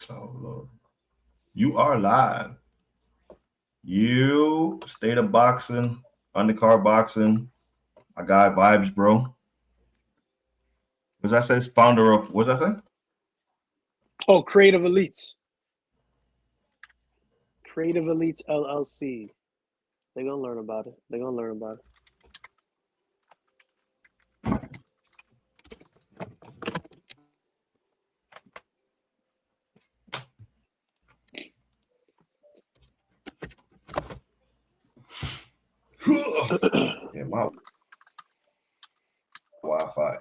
Oh Lord. You are live. You state of boxing, undercard boxing. My guy vibes, bro. Was that say founder of what's that say? Oh, Creative Elites. Creative Elites LLC. They're gonna learn about it. They're gonna learn about it. Yeah, my Wi-Fi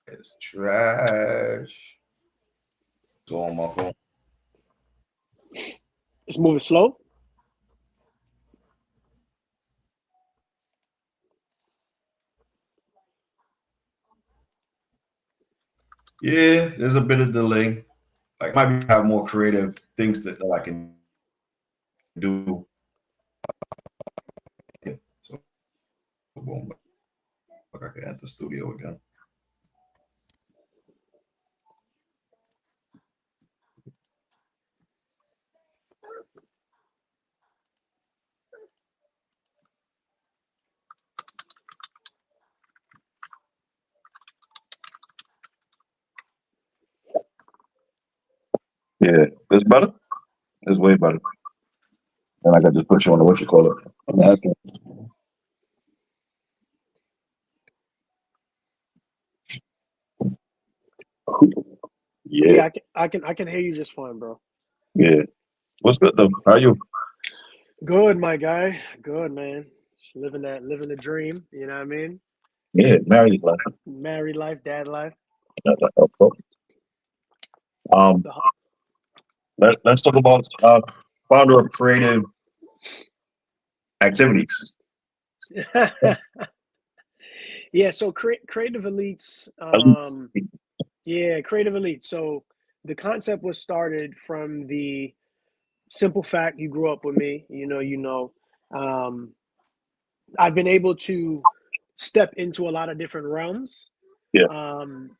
is trash. Go on my phone. It's moving slow. Yeah, there's a bit of delay. Like might be have more creative things that I can do. Yeah. So boom, like I can enter the studio again. Yeah, it's better. It's way better. And I got just put you on the what you call it. Yeah, Yeah, I can hear you just fine, bro. yeah. What's good though? How you? Good, my guy. Good, man. Just living the dream. You know what I mean? Yeah, married life. Married life, dad life. Um, The let's talk about founder of creative activities. yeah. So Creative Elites. Elites. Yeah, Creative Elites. So the concept was started from the simple fact you grew up with me. Um, I've been able to step into a lot of different realms Yeah, um,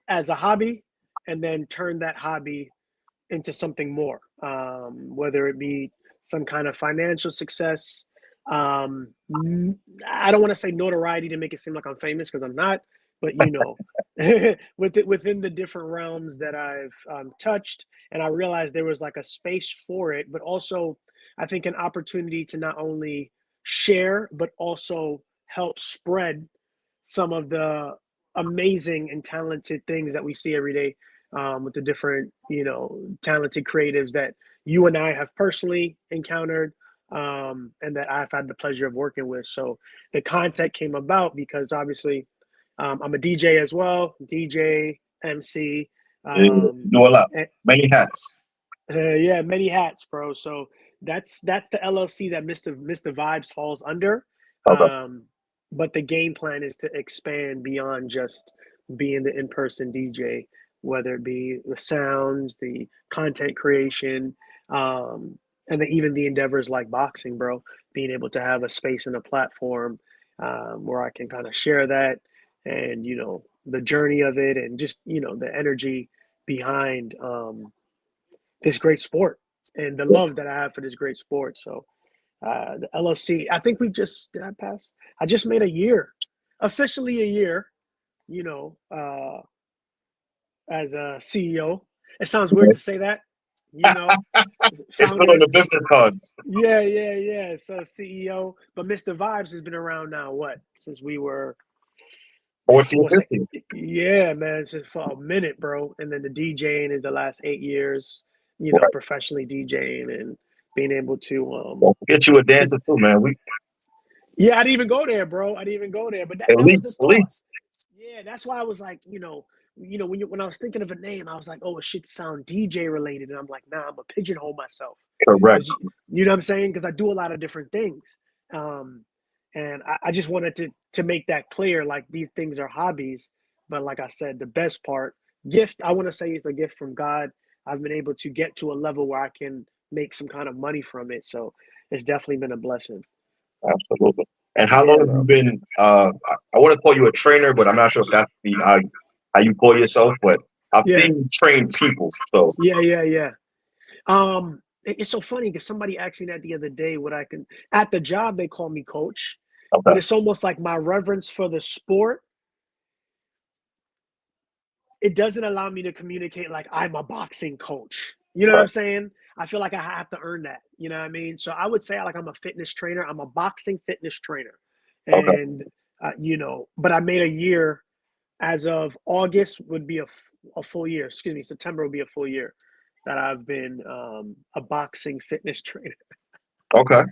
as a hobby, and then turn that hobby into something more, whether it be some kind of financial success. Um, I don't want to say notoriety to make it seem like I'm famous because I'm not, but within the different realms that I've touched, and I realized there was like a space for it, but also I think an opportunity to not only share but also help spread some of the amazing and talented things that we see every day with the different, talented creatives that you and I have personally encountered and that I've had the pleasure of working with. So the content came about because obviously I'm a DJ as well, DJ, MC, yeah. um, Do a lot. and, Many hats. yeah, many hats, bro. So that's the LLC that Mr. Vibes falls under. Okay. Um, but the game plan is to expand beyond just being the in-person DJ, whether it be the sounds, the content creation, um, and even the endeavors like boxing, bro. Being able to have a space and a platform where I can kind of share that, and the journey of it, and just the energy behind. This great sport and the love that I have for this great sport. So the LLC, I think we just did I pass? I just made a year, officially a year. You know, uh, as a CEO. It sounds weird to say that. You know, It's been on founder. the business cards. Yeah, yeah, yeah. So CEO, but Mr. Vibes has been around now. What since we were? I 14, want to say, 15. yeah, man, since for a minute, bro. And then the DJing is the last 8 years. Right. Professionally DJing and being able to Don't forget you a to dancer too, man. We yeah, I didn't even go there, bro. I didn't even go there, but that was the elites, thought. elites. Yeah, that's why I was like, when I was thinking of a name, I was like, oh, it should sound DJ related, and I'm like, nah, I'm gonna pigeonhole myself Correct. because you know what I'm saying? Because I do a lot of different things, um, and I just wanted to make that clear. Like these things are hobbies, but like I said, the best part gift I want to say is a gift from God. I've been able to get to a level where I can make some kind of money from it, so it's definitely been a blessing. Absolutely. And how long Yeah, have you bro. been? I want to call you a trainer, but I'm not sure if that's how you call yourself. But I've Yeah. seen you train people, so Yeah. It's so funny because somebody asked me that the other day. What I can at the job they call me coach, but okay, it's almost like my reverence for the sport. It doesn't allow me to communicate like I'm a boxing coach. You know what I'm right, saying? I feel like I have to earn that. You know what I mean? So I would say like I'm a fitness trainer. I'm a boxing fitness trainer, okay, and but I made a year as of August would be a full year. Excuse me, September will be a full year that I've been a boxing fitness trainer. okay.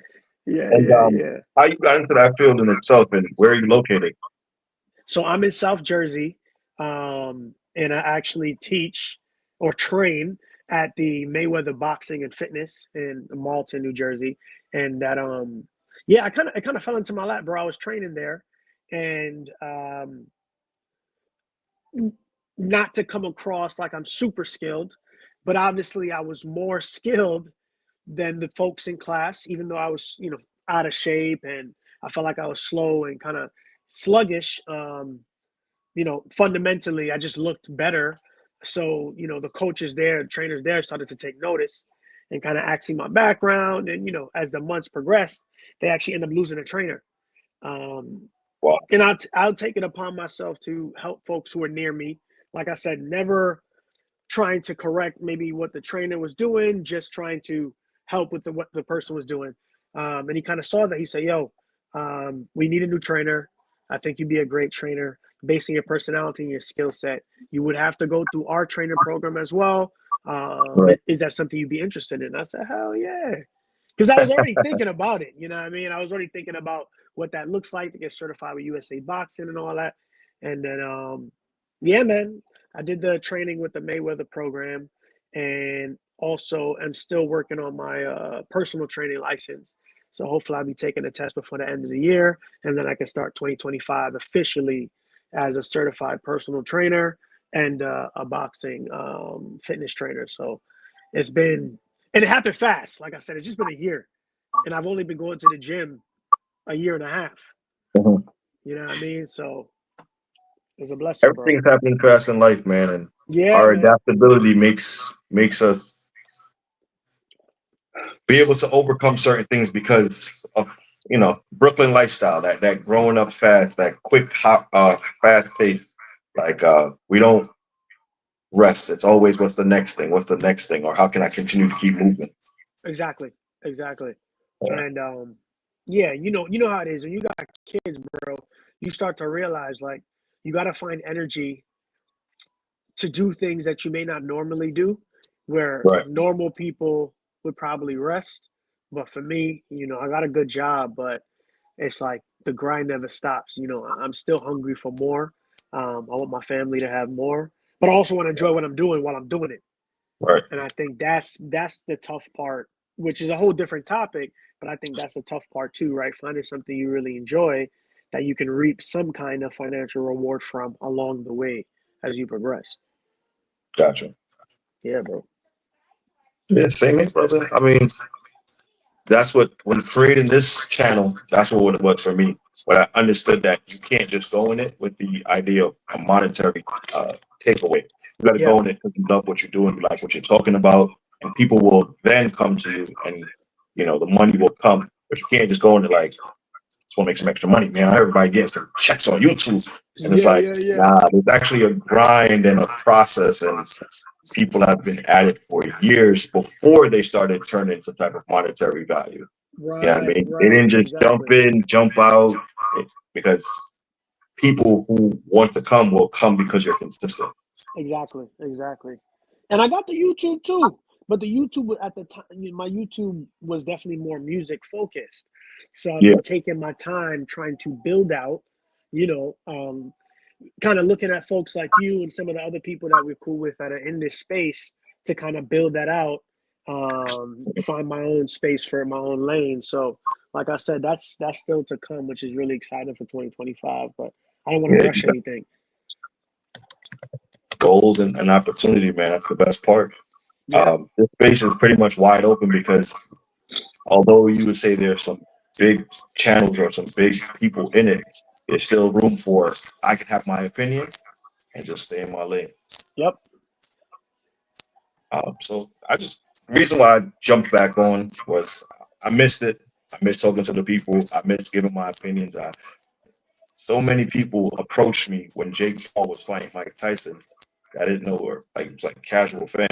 Yeah, And yeah, yeah. how you got into that field in itself, and where are you located? So I'm in South Jersey, and I actually teach or train at the Mayweather Boxing and Fitness in Malton, New Jersey. And that yeah, I kind of fell into my lap, bro. I was training there, and not to come across like I'm super skilled, but obviously I was more skilled than the folks in class, even though I was, out of shape and I felt like I was slow and kind of sluggish. Fundamentally, I just looked better. So, the coaches there, trainers there started to take notice and kind of asking my background. And, as the months progressed, they actually end up losing a trainer. Um, Wow, and I'll take it upon myself to help folks who are near me. Like I said, never trying to correct maybe what the trainer was doing, just trying to help with what the person was doing. And he kind of saw that. He said, "Yo, we need a new trainer. I think you'd be a great trainer based on your personality and your skill set. You would have to go through our trainer program as well. right, Is that something you'd be interested in?" I said, "Hell yeah." Because I was already thinking about it, you know what I mean? I was already thinking about what that looks like to get certified with USA Boxing and all that. And then, yeah, man, I did the training with the Mayweather program, and also am still working on my personal training license. So hopefully I'll be taking the test before the end of the year, and then I can start 2025 officially as a certified personal trainer and a boxing fitness trainer. So it's been, and it happened fast. Like I said, it's just been a year, and I've only been going to the gym a year and a half. mhm. You know what I mean? So it's a blessing, bro. Everything's happening fast in life, man, and Yeah, our man. adaptability makes us be able to overcome certain things because of Brooklyn lifestyle, that growing up fast, that quick hop, fast pace. Like we don't rest. It's always what's the next thing, what's the next thing, or how can I continue to keep moving. Exactly. Exactly. Yeah, And yeah, you know how it is when you got kids, bro. You start to realize like you got to find energy to do things that you may not normally do, where right, normal people would probably rest. But for me, I got a good job, but it's like the grind never stops. I'm still hungry for more. I want my family to have more, but I also want to enjoy what I'm doing while I'm doing it. right. And I think that's the tough part, which is a whole different topic. But I think that's the tough part too, right? Finding something you really enjoy that you can reap some kind of financial reward from along the way as you progress. Gotcha. Yeah, bro. Yeah, same here, brother. I mean, that's what when creating this channel, that's what it was for me. But I understood that you can't just go in it with the idea of a monetary takeaway. You got to Yep. go in it because you love what you're doing, you like what you're talking about, and people will then come to you, and the money will come. But you can't just go into like, just want to make some extra money, man. Everybody getting some checks on YouTube, and it's Yeah, like, yeah, yeah. nah, there's actually a grind and a process, and people have been at it for years before they started turning some type of monetary value. You know what I Right, mean? They right. didn't just jump Exactly. in, jump out, because people who want to come will come because you're consistent. Exactly. Exactly. And I got the YouTube too, but the YouTube at the time, my YouTube was definitely more music focused. So I've Yeah, been taking my time trying to build out, you know, um, kind of looking at folks like you and some of the other people that we're cool with that are in this space to kind of build that out, find my own space for my own lane. So, like I said, that's still to come, which is really exciting for 2025. But I don't want to yeah, rush anything. goals and opportunity, man. That's the best part. Yeah, This space is pretty much wide open because although you would say there's some big channels or some big people in it, there's still room for I can have my opinion and just stay in my lane. yep, So reason why I jumped back on was I missed it. I missed talking to the people. I missed giving my opinions. So many people approached me when Jake Paul was fighting Mike Tyson. I didn't know her. Like, it was like a casual fan.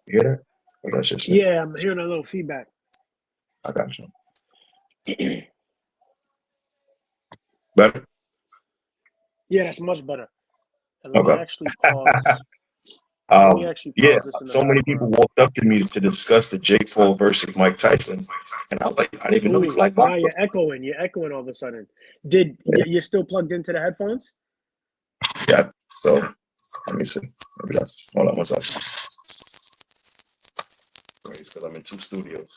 You hear that? Or that's just me? Yeah, I'm hearing a little feedback. I got you. Better? Yeah, that's much better. And let me Okay. actually pause. Let me actually Yeah, pause this in the so many people background. walked up to me to discuss the Jake Paul versus Mike Tyson, and I was like, I didn't even know you Ooh, like now boxing. you're echoing. You're echoing all of a sudden. You're still plugged into the headphones? Yeah. So let me see. Maybe that's hold on one second. Because I'm in two studios.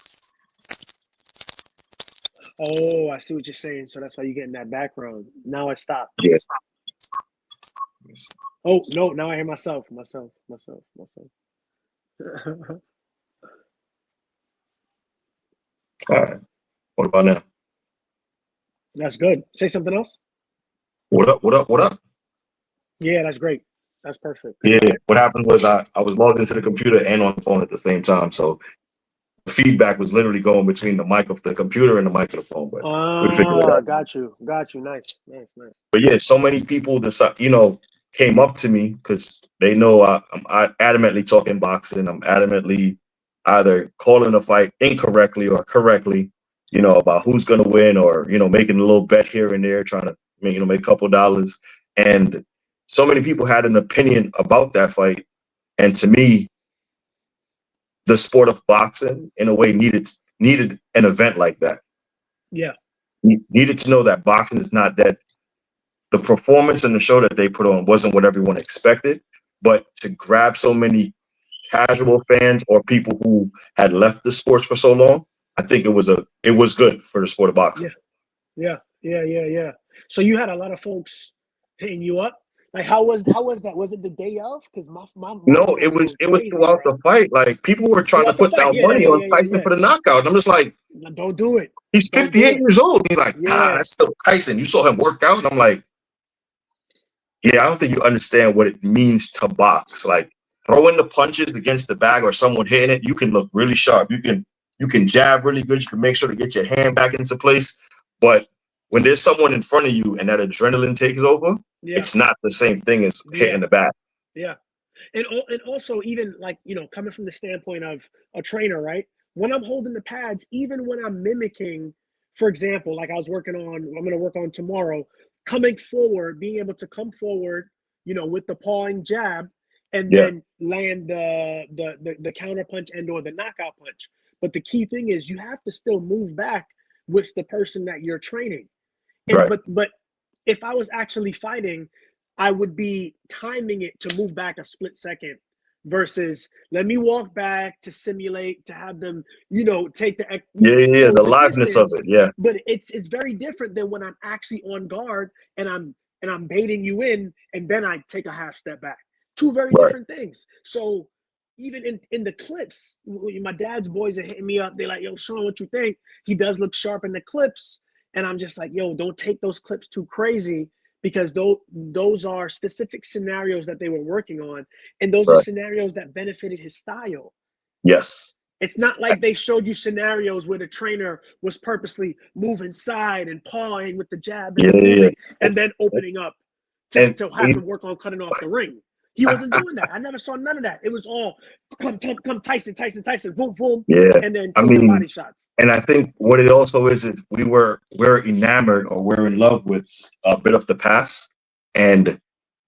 Oh, I see what you're saying. So that's why you're getting that background. Now I stopped. Yes. Oh no, now I hear myself. All right. What about now? That's good. Say something else. What up? What up? What up? Yeah, that's great. That's perfect. Yeah. What happened was I was logged into the computer and on the phone at the same time, so the feedback was literally going between the mic of the computer and the mic of the phone. But we figured it Ah, out. got you. Got you. Nice. Nice. Nice. But yeah, so many people decide, came up to me because they know I'm adamantly talking boxing. I'm adamantly either calling a fight incorrectly or correctly, about who's going to win or, making a little bet here and there, trying to, make a couple dollars. And so many people had an opinion about that fight. And to me, the sport of boxing, in a way, needed an event like that. Yeah. Needed to know that boxing is not that the performance and the show that they put on wasn't what everyone expected, but to grab so many casual fans or people who had left the sports for so long, I think it was good for the sport of Yeah. boxing. Yeah. So you had a lot of folks hitting you up. Like how was that? Was it the day of? Because my No, emails go it was crazy, throughout bro. the fight. Like people were trying to Throughout the put fight. down Yeah, yeah, money yeah, on yeah, yeah, Tyson yeah. for the knockout. And I'm just like, No, don't do it. he's Don't do 58 it. years old. He's like, Yeah. that's still Tyson. You saw him work out. And I'm like, yeah, I don't think you understand what it means to box. Like throwing the punches against the bag or someone hitting it, you can look really sharp. You can jab really good. You can make sure to get your hand back into place. But when there's someone in front of you and that adrenaline takes over, Yeah. it's not the same thing as Yeah. hitting the bag. Yeah. And also even like, coming from the standpoint of a trainer, right? When I'm holding the pads, even when I'm mimicking, for example, like I'm gonna work on tomorrow, coming forward, being able to come forward, with the pawing jab and Yeah, then land the counter punch and or the knockout punch. But the key thing is you have to still move back with the person that you're training. And right. but if I was actually fighting, I would be timing it to move back a split second versus let me walk back to simulate to have them, take the Yeah. close The the liveness of distance. it. Yeah, But it's very different than when I'm actually on guard and I'm baiting you in and then I take a half step back. Two very right. different things. So even in the clips, my dad's boys are hitting me up. They're like, "Yo, Sean, what you think?" He does look sharp in the clips, and I'm just like, "Yo, don't take those clips too crazy." Because those are specific scenarios that they were working on, and those are Right. scenarios that benefited his style. Yes. It's not like they showed you scenarios where the trainer was purposely moving side and pawing with the jab and Yeah. the Yeah. moving and then opening up to, And, to have him work on cutting off the ring. He wasn't doing that. I never saw none of that. It was all come Tyson, boom, boom, yeah. and then I tilted mean, body shots. and I think what it also is we're enamored or we're in love with a bit of the past, and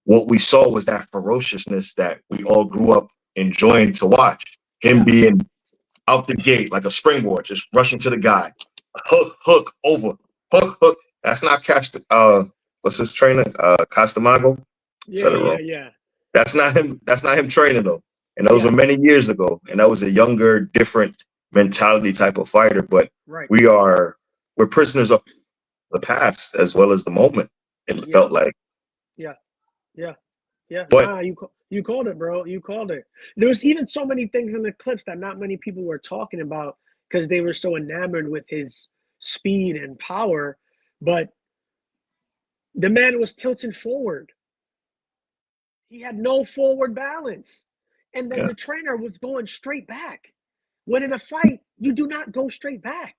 what we saw was that ferociousness that we all grew up enjoying to watch. Him Yeah, being out the gate like a springboard, just rushing to the guy, hook over, hook. That's not catch. What's his trainer? Castamago. yeah, Said it yeah, wrong. yeah, That's not him. That's not him training though. And those yeah. were many years ago. And that was a younger, different mentality type of fighter. But Right. we're prisoners of the past as well as the moment. It Yeah, felt like. yeah, yeah. Yeah, But nah, you called it, bro. You called it. There was even so many things in the clips that not many people were talking about because they were so enamored with his speed and power. But the man was tilting forward. He had no forward balance. And then Yeah. the trainer was going straight back. When in a fight, you do not go straight back.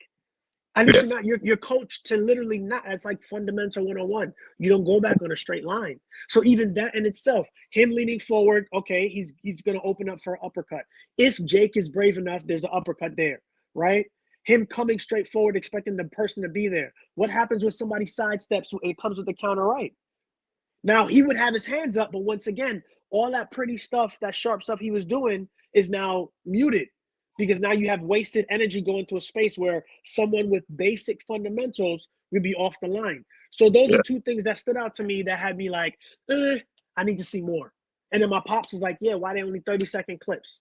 At least Yeah. you're coached to literally not. It's like fundamental 101. You don't go back on a straight line. So even that in itself, him leaning forward, okay, he's gonna open up for an uppercut. If Jake is brave enough, there's an uppercut there, right? Him coming straight forward, expecting the person to be there. What happens when somebody sidesteps and it comes with the counter right? Now he would have his hands up, but once again, all that pretty stuff, that sharp stuff he was doing is now muted because now you have wasted energy going to a space where someone with basic fundamentals would be off the line. So those are Yeah. two things that stood out to me that had me like, I need to see more. And then my pops is like, yeah, why they only 30-second clips?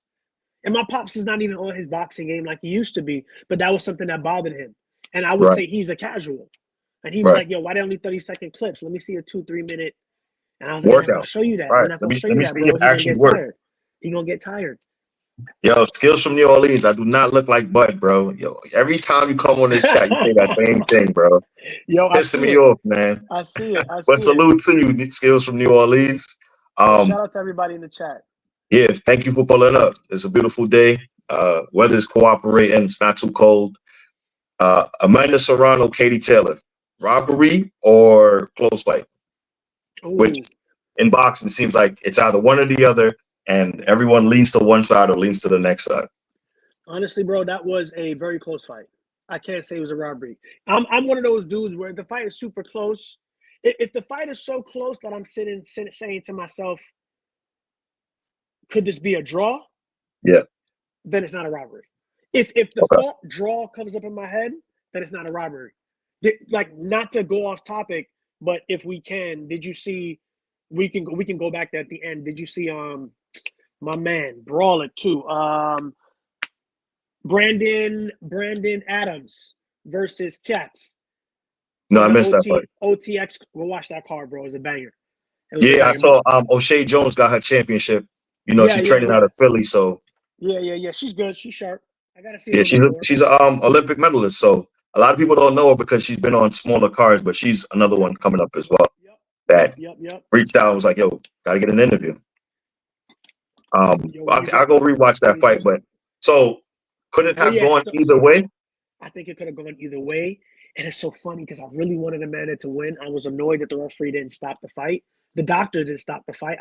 And my pops is not even on his boxing game like he used to be, but that was something that bothered him. And I would Right. say he's a casual. And he was Right. like, yo, why they only 30-second clips? Let me see a 2-3 minute. And I was like, I'm not gonna Workout. show you that. I'm Right. not Let gonna me show let you me that, see him bro. He gonna actually get work. tired. He gonna get tired. Yo, Skills from New Orleans. I do not look like Bud, bro. Yo, every time you come on this chat, you say that same thing, bro. Yo, I Pissing see me it. off, man. I see it. I But see it. salute to you, Skills from New Orleans. Yo, Um, shout out to everybody in the chat. yeah, thank you for pulling up. It's a beautiful day. Weather's cooperating. It's not too cold. Amanda Serrano, Katie Taylor, robbery or close fight? Which Ooh, in boxing seems like it's either one or the other, and everyone leans to one side or leans to the next side. honestly, bro, that was a very close fight. I can't say it was a robbery. I'm one of those dudes where the fight is super close. If the fight is so close that I'm saying to myself, could this be a draw? Yeah. Then it's not a robbery. If the Okay. thought draw comes up in my head, then it's not a robbery. Like, not to go off topic, but if we can, did you see? We can go back to at the end. Did you see my man Brawl It too? Brandon Adams versus Cats No, in I the missed that part. OTX. Go watch that card, bro. It was a banger. It was a Yeah, I banger. saw O'Shea Jones got her championship. You know, Yeah, she's yeah, training yeah, out of Philly, so yeah. She's good. She's sharp. I gotta see a yeah, little bit more. she's a Olympic medalist. So a lot of people don't know her because she's been on smaller cards, but she's another one coming up as well. Yep, That yep. reached out and was like, "Yo, gotta get an interview." Yo, when you I'll get go rewatch that please do fight. so. But so could it But have yeah, gone either so way? I think it could have gone either way. And it's so funny because I really wanted Amanda to win. I was annoyed that the referee didn't stop the fight. The doctor didn't stop the fight.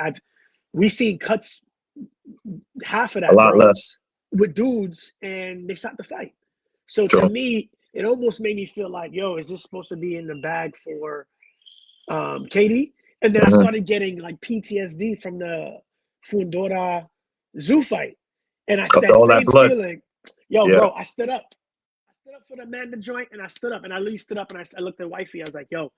We seen cuts half of A that, lot bro, less. with dudes, and they stopped the fight. So to True. me, it almost made me feel like, yo, is this supposed to be in the bag for Katie? And then I Mhm. started getting like PTSD from the Fundora Zoo fight. And Cut that all that same blood. feeling, yo, Yeah. bro, I stood up. I stood up for the Amanda joint, and I stood up, and I literally stood up, and I looked at wifey. I was like, yo,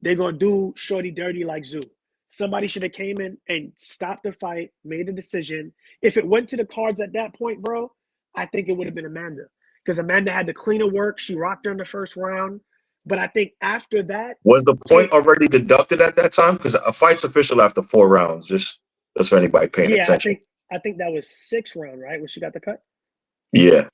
they're gonna do Shorty dirty like Zoo. Somebody should have came in and stopped the fight, made a decision. If it went to the cards at that point, bro, I think it would have been Amanda because Amanda had the cleaner work. She rocked her in the first round, but I think after that, Was the point Kate, already deducted at that time? Because a fight's official after 4 rounds. Just for anybody paying yeah, attention. I think that was 6th round, right? When she got the cut. Yeah.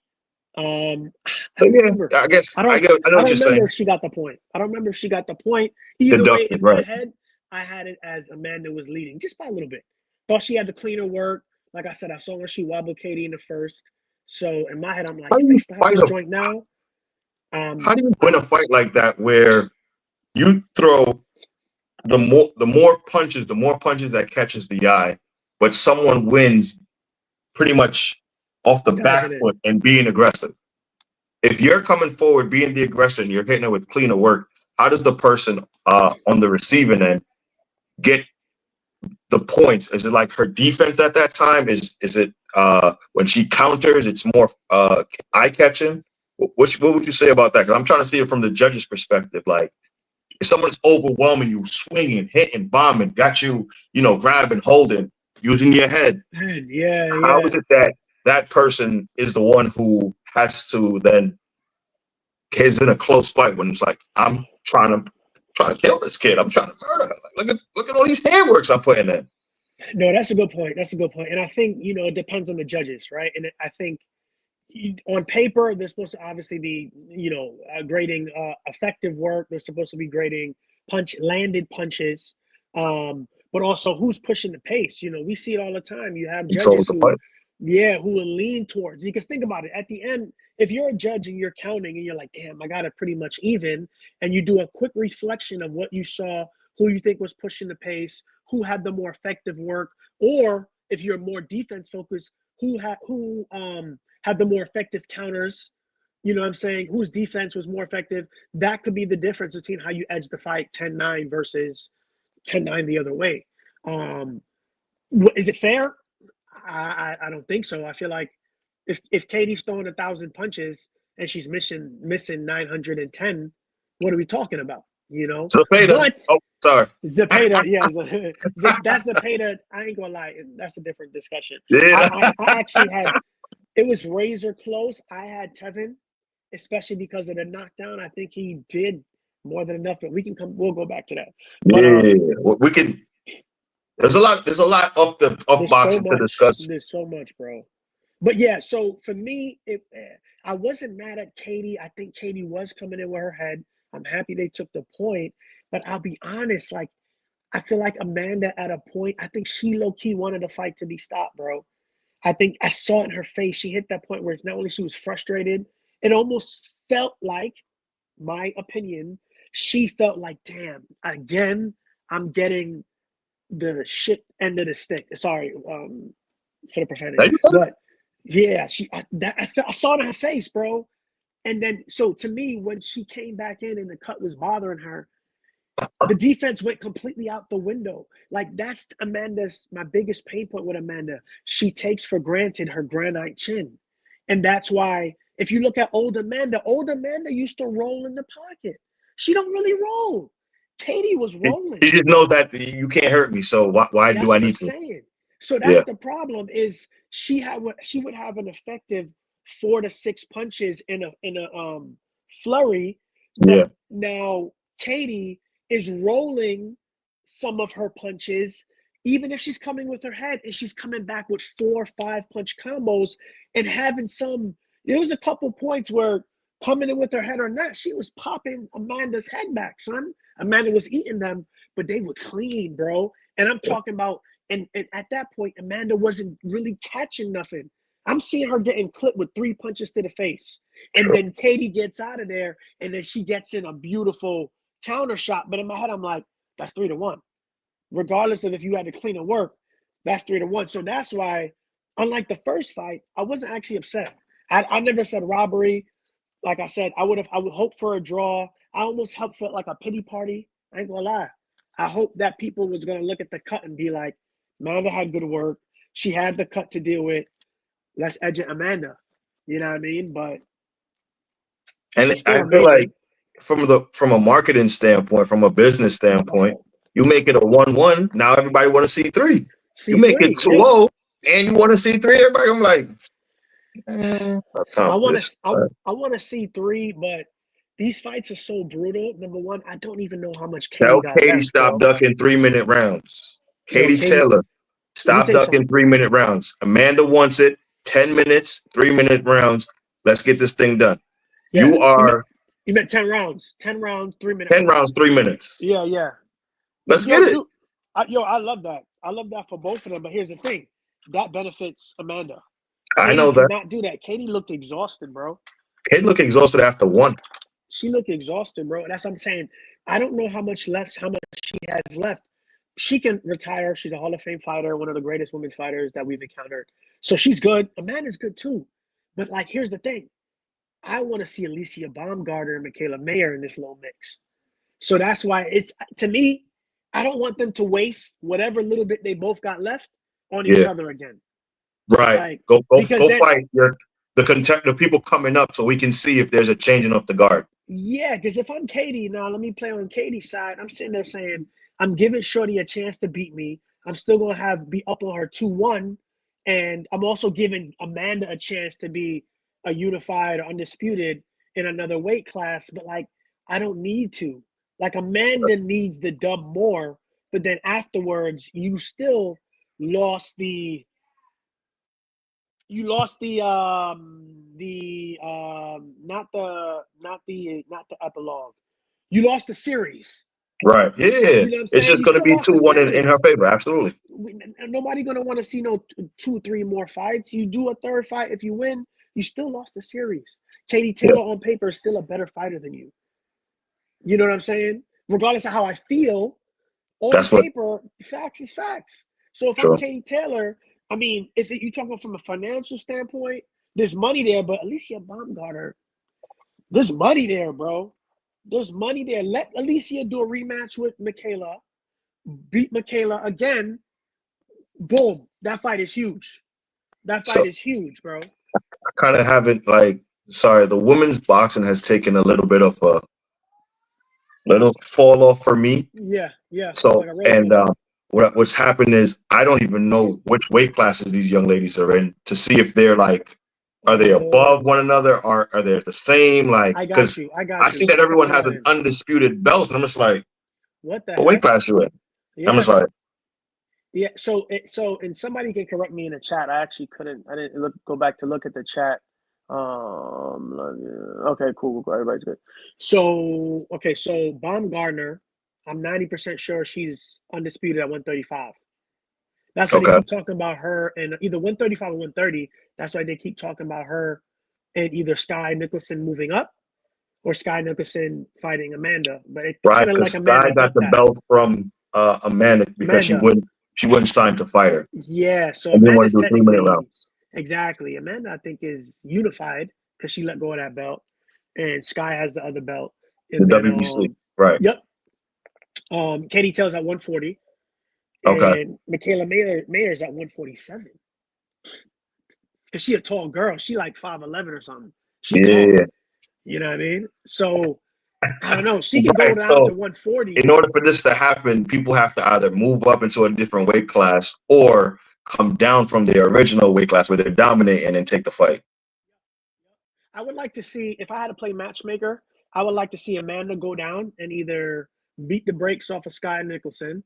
Um, I So don't yeah, remember. I guess I don't. I know I what don't you're remember saying. if she got the point. I don't remember if she got the point. Either way, Deducted, in my right? head, I had it as Amanda was leading just by a little bit. Thought she had the cleaner work. Like I said, I saw when she wobbled Katie in the first. So in my head, I'm like, How do if they you stop fight this a joint now, How do you I win a fight like that where you throw the more punches that catches the eye, but someone wins pretty much off the back diving in. foot and being aggressive. If you're coming forward, being the aggressor, and you're hitting it with cleaner work, how does the person on the receiving end get the points? Is it like her defense at that time? Is it when she counters? It's more eye catching. What would you say about that? Because I'm trying to see it from the judge's perspective. Like if someone's overwhelming you, swinging, hitting, bombing, got you, grabbing, holding, using your head. Man, yeah, How is yeah. it that that person is the one who has to then is in a close fight when it's like I'm trying to kill this kid. I'm trying to murder her. Like, look at all these handworks I'm putting in. No, that's a good point. That's a good point. And I think, it depends on the judges, right? And I think on paper, they're supposed to obviously be, grading effective work. They're supposed to be grading landed punches. but also who's pushing the pace. You know, we see it all the time. You have And so was judges the who, fight. yeah, who will lean towards, because think about it. At the end, if you're a judge and you're counting and you're like, damn, I got it pretty much even, and you do a quick reflection of what you saw, who you think was pushing the pace, who had the more effective work, or if you're more defense focused, who had the more effective counters. You know what I'm saying? Whose defense was more effective? That could be the difference between how you edge the fight 10-9 versus 10-9 the other way. Um, is it fair? I don't think so. I feel like if Katie's throwing 1,000 punches and she's missing 910, what are we talking about? You know, Zepeda. but Oh, sorry. Zepeda, yeah, that's Zepeda. I ain't gonna lie, that's a different discussion. Yeah. I actually had, it was razor close. I had Tevin, especially because of the knockdown. I think he did more than enough, but we'll go back to that. But Yeah. We can. There's a lot. There's a lot of there's so boxing to much. discuss. There's so much, bro. But yeah, so for me, I wasn't mad at Katie. I think Katie was coming in with her head. I'm happy they took the point, but I'll be honest, like I feel like Amanda at a point, I think she low key wanted the fight to be stopped, bro. I think I saw it in her face. She hit that point where it's not only she was frustrated, it almost felt like, my opinion, she felt like, damn, again, I'm getting the shit end of the stick. Sorry, for the Now profanity, you but yeah, I saw it in her face, bro. And then, so to me, when she came back in and the cut was bothering her, the defense went completely out the window. Like that's my biggest pain point with Amanda. She takes for granted her granite chin. And that's why if you look at old Amanda used to roll in the pocket. She don't really roll. Katie was rolling. He just knows that you can't hurt me. So why do That's I what I'm need to? saying. So that's Yeah. the problem is she would have an effective 4 to 6 punches in a flurry, but Yeah. now Katie is rolling some of her punches, even if she's coming with her head and she's coming back with 4 or 5 punch combos and having some. There was a couple points where coming in with her head or not, she was popping Amanda's head back, son. Amanda was eating them, but they were clean, bro. And I'm talking about, and at that point, Amanda wasn't really catching nothing. I'm seeing her getting clipped with 3 punches to the face. And then Katie gets out of there, and then she gets in a beautiful counter shot. But in my head, I'm like, that's 3-1. Regardless of if you had to clean and work, that's 3-1. So that's why, unlike the first fight, I wasn't actually upset. I never said robbery. Like I said, I would hope for a draw. I almost felt like a pity party. I ain't gonna lie. I hope that people was gonna look at the cut and be like, Amanda had good work. She had the cut to deal with. Let's edge it, Amanda. You know what I mean? But And she's still I feel amazing. like from a marketing standpoint, from a business standpoint, you make it a 1-1. Now everybody want to see 3. You make it C3, too yeah. low, and you want to see 3. Everybody, I'm like, that's I not want this. to. I want to see 3, but these fights are so brutal. Number one, I don't even know how much Katie Tell got Katie left, stop bro. ducking 3-minute rounds. Yo, Katie Katie, Taylor, let me stop tell you ducking something. 3-minute rounds. Amanda wants it 10 minutes, 3-minute rounds. Let's get this thing done. Yeah, You are you meant 10 rounds. 10 rounds, 3-minute 10 rounds. rounds, 3 minutes. Yeah, yeah. Let's Yo, get it. dude, I love that. I love that for both of them. But here's the thing, that benefits Amanda. I Katie know that. cannot do that. Katie looked exhausted, bro. Kate look exhausted after 1. She looked exhausted, bro. That's what I'm saying. I don't know how much she has left. She can retire. She's a Hall of Fame fighter, one of the greatest women fighters that we've encountered. So she's good. Amanda's good too. But like, here's the thing. I want to see Alicia Baumgartner and Michaela Mayer in this little mix. So that's why it's, to me, I don't want them to waste whatever little bit they both got left on each Yeah. other again. Right. Like, Go because then, fight the people coming up so we can see if there's a changing of the guard. yeah, because if I'm Katie now, let me play on Katie's side. I'm sitting there saying, I'm giving Shorty a chance to beat me. I'm still gonna be up on her 2-1. And I'm also giving Amanda a chance to be a unified or undisputed in another weight class. But like, I don't need to. Like Amanda needs the dub more, but then afterwards, lost the you lost not the epilogue. You lost the series. Right. Yeah. You know what I'm It's saying? just You going to still be lost the 2-1 in her series. favor. Absolutely. Nobody gonna want to see no 2, 3 more fights. You do a third fight. If you win, you still lost the series. Katie Yeah. Taylor on paper is still a better fighter than you. You know what I'm saying? Regardless of how I feel, on That's what. paper, facts is facts. So if I'm True. Katie Taylor, I mean, if you're talking from a financial standpoint, there's money there, but Alicia Baumgartner, there's money there, bro. There's money there. Let Alicia do a rematch with Michaela, beat Michaela again. Boom. That fight is huge. That fight So is huge, bro. I kind of haven't like. Sorry, the women's boxing has taken a little bit of a little fall off for me. Yeah, yeah. It's So like a roller and coaster. what's happened is I don't even know which weight classes these young ladies are in to see if they're like, are they above Oh, one another or are they the same? Like, I got because you. I I got see you. that So a everyone couple has of an things. undisputed belt, and I'm just like, What the what weight heck? class you in? I'm Yeah, just like, yeah. And somebody can correct me in the chat. I actually couldn't. I didn't go back to look at the chat. Okay, cool. Everybody's good. So okay, so Baumgartner, I'm 90% sure she's undisputed at 135. That's why they okay, keep talking about her and either 135 or 130. That's why they keep talking about her and either Sky Nicholson moving up or Sky Nicholson fighting Amanda. But it right? kind of Because like Sky Amanda got upped the that. belt from Amanda because Amanda, she wouldn't sign to fight her yeah. So and didn't want Amanda's to do 3 minute technically rounds. exactly. Amanda, I think, is unified because she let go of that belt, and Sky has the other belt. The And then, WBC, right? yep. Katie Taylor's at 140, Okay, and Michaela Mayer's at 147. Because she a tall girl. She like 5'11" or something. She tall. yeah, You know what I mean? So I don't know. She could go right. down So to 140. in order for this to happen, people have to either move up into a different weight class or come down from their original weight class where they're dominant and then take the fight. I would like to see if I had to play matchmaker. I would like to see Amanda go down and either beat the brakes off of Sky Nicholson,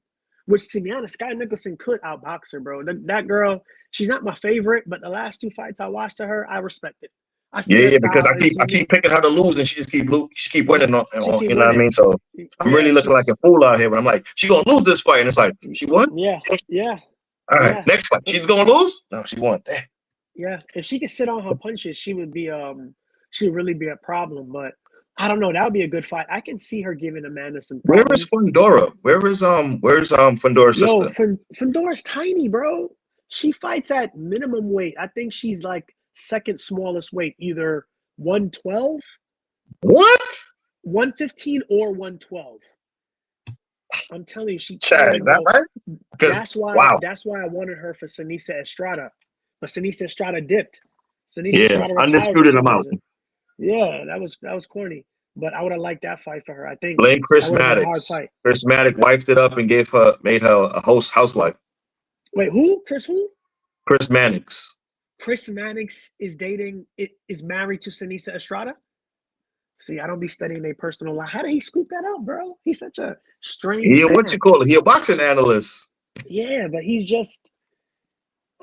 which to be honest, Sky Nicholson could outbox her, bro. That girl, she's not my favorite, but the last 2 fights I watched of her, I respect it. I see Yeah, her yeah, because style is I keep unique. picking her to lose and she keep winning She keep you know what I winning. mean? So I'm Yeah, really looking like she's a fool out here, but I'm like, she gonna lose this fight. And it's like, she won? yeah, yeah, All right, yeah. next fight. She's gonna lose? No, she won. Damn. Yeah, if she could sit on her punches, she would really be a problem. But I don't know. That would be a good fight. I can see her giving Amanda some Where is problems. Fundora? Where's Fundora's Yo, sister? Fundora's tiny, bro. She fights at minimum weight. I think she's like second smallest weight, either 112, What? 115, or 112. I'm telling you, she Chad, tiny, is that bro. right? Because wow. That's why I wanted her for Sinisa Estrada. But Sinisa Estrada dipped. Sinisa Yeah, Estrada retired for undisputed some amount. reason. Yeah, that was corny. But I would have liked that fight for her. I think Blame that Chris would have been a hard Maddox. fight. Chris Maddox wifed it up and made her a housewife. Wait, who? Chris who? Chris Mannix. Chris Mannix is married to Sinisa Estrada? See, I don't be studying their personal life. How did he scoop that up, bro? He's such a strange What you man. call it? He a boxing analyst. Yeah, but he's just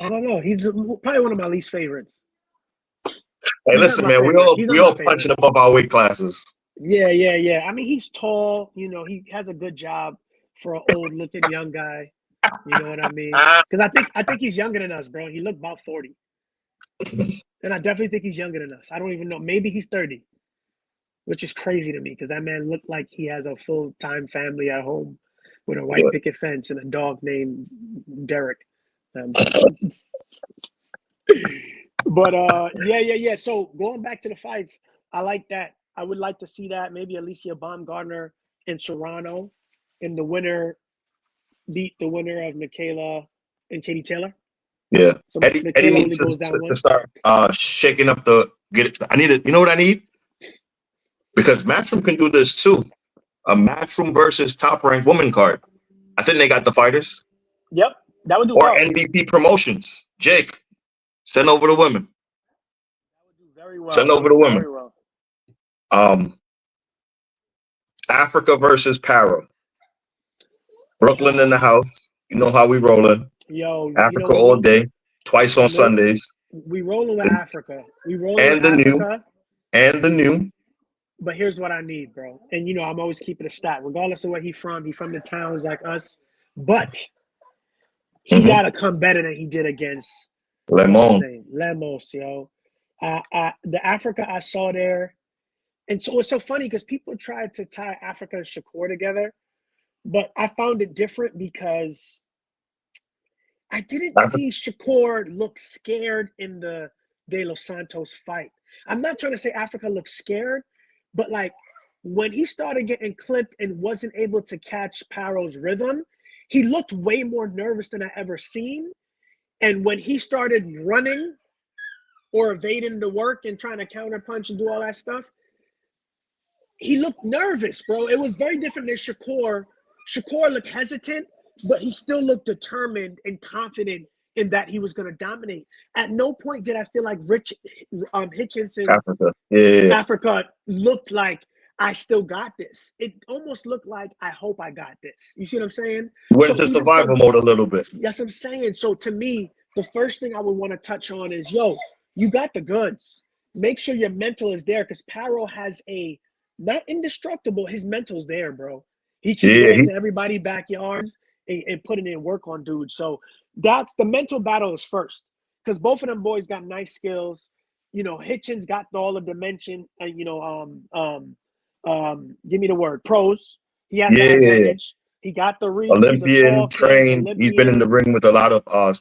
I don't know. He's probably one of my least favorites. Hey, He's not listen, my man, favorite. He's we not my all favorite. punching above our weight classes. Yeah, yeah, yeah. I mean, he's tall. You know, he has a good job for an old-looking young guy. You know what I mean? Because I think he's younger than us, bro. He looked about 40, and I definitely think he's younger than us. I don't even know. Maybe he's 30, which is crazy to me because that man looked like he has a full-time family at home with a white Yeah. picket fence and a dog named Derek. But yeah. So going back to the fights, I like that. I would like to see that. Maybe Alicia Baumgartner and Serrano, and the winner beat the winner of Michaela and Katie Taylor. Yeah. So Eddie Michaela needs only goes down to one. start shaking up get it. I need it. You know what I need? Because Matchroom can do this too. A Matchroom versus top ranked woman card. I think they got the fighters. Yep, that would do Or well. MVP promotions. Jake, send over the women. That would do very well. Send over the women. Very well. Africa versus Para. Brooklyn in the house. You know how we rolling. Yo, Africa all day. Twice on Sundays. We rolling with Africa. We rolling And with the new. Africa. And the new. But here's what I need, bro. And you know, I'm always keeping a stat, regardless of where he's from. He from the towns like us, but he Hmm. gotta come better than he did against what's his Lemon. name, Lemos, yo. The Africa I saw there, and so it's so funny because people tried to tie Africa and Shakur together, but I found it different because I didn't Africa. see Shakur look scared in the De Los Santos fight. I'm not trying to say Africa looked scared, but like when he started getting clipped and wasn't able to catch Paro's rhythm, he looked way more nervous than I ever seen. And when he started running or evading the work and trying to counterpunch and do all that stuff, he looked nervous, bro. It was very different than Shakur. Shakur looked hesitant, but he still looked determined and confident in that he was going to dominate. At no point did I feel like Hitchinson, Africa. Yeah. Africa, looked like I still got this. It almost looked like I hope I got this. You see what I'm saying? Went So into even survival from mode a little bit. that's what I'm saying. So to me, the first thing I would want to touch on is, yo, you got the goods. Make sure your mental is there because Paro has a not indestructible. His mental's there, bro. He can get Yeah, into everybody's backyards and putting in work on dudes. So that's the mental battle is first because both of them boys got nice skills. You know, Hitchens got all the dimension. Give me the word pros. He has that yeah. advantage. He got the reach. He's a Olympian tall kid, trained. He's been in Olympian, the ring with a lot of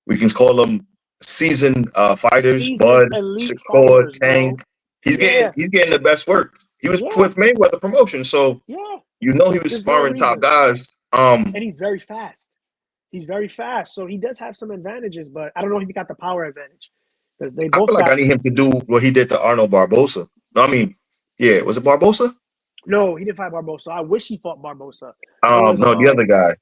we can call them seasoned fighters. seasoned Bud, elite Shakur, fighters, bro. Tank. He's Yeah, getting the best work. He was yeah, with Mayweather promotion, so yeah. you know he was There's no sparring top reason. guys. And he's very fast. He's very fast. So he does have some advantages, but I don't know if he got the power advantage because they I both feel like I got. need him to do what he did to Arnold Barbosa. No, I mean, yeah, was it Barbosa? No, he didn't fight Barbosa. I wish he fought Barbosa. It was No, the other guy,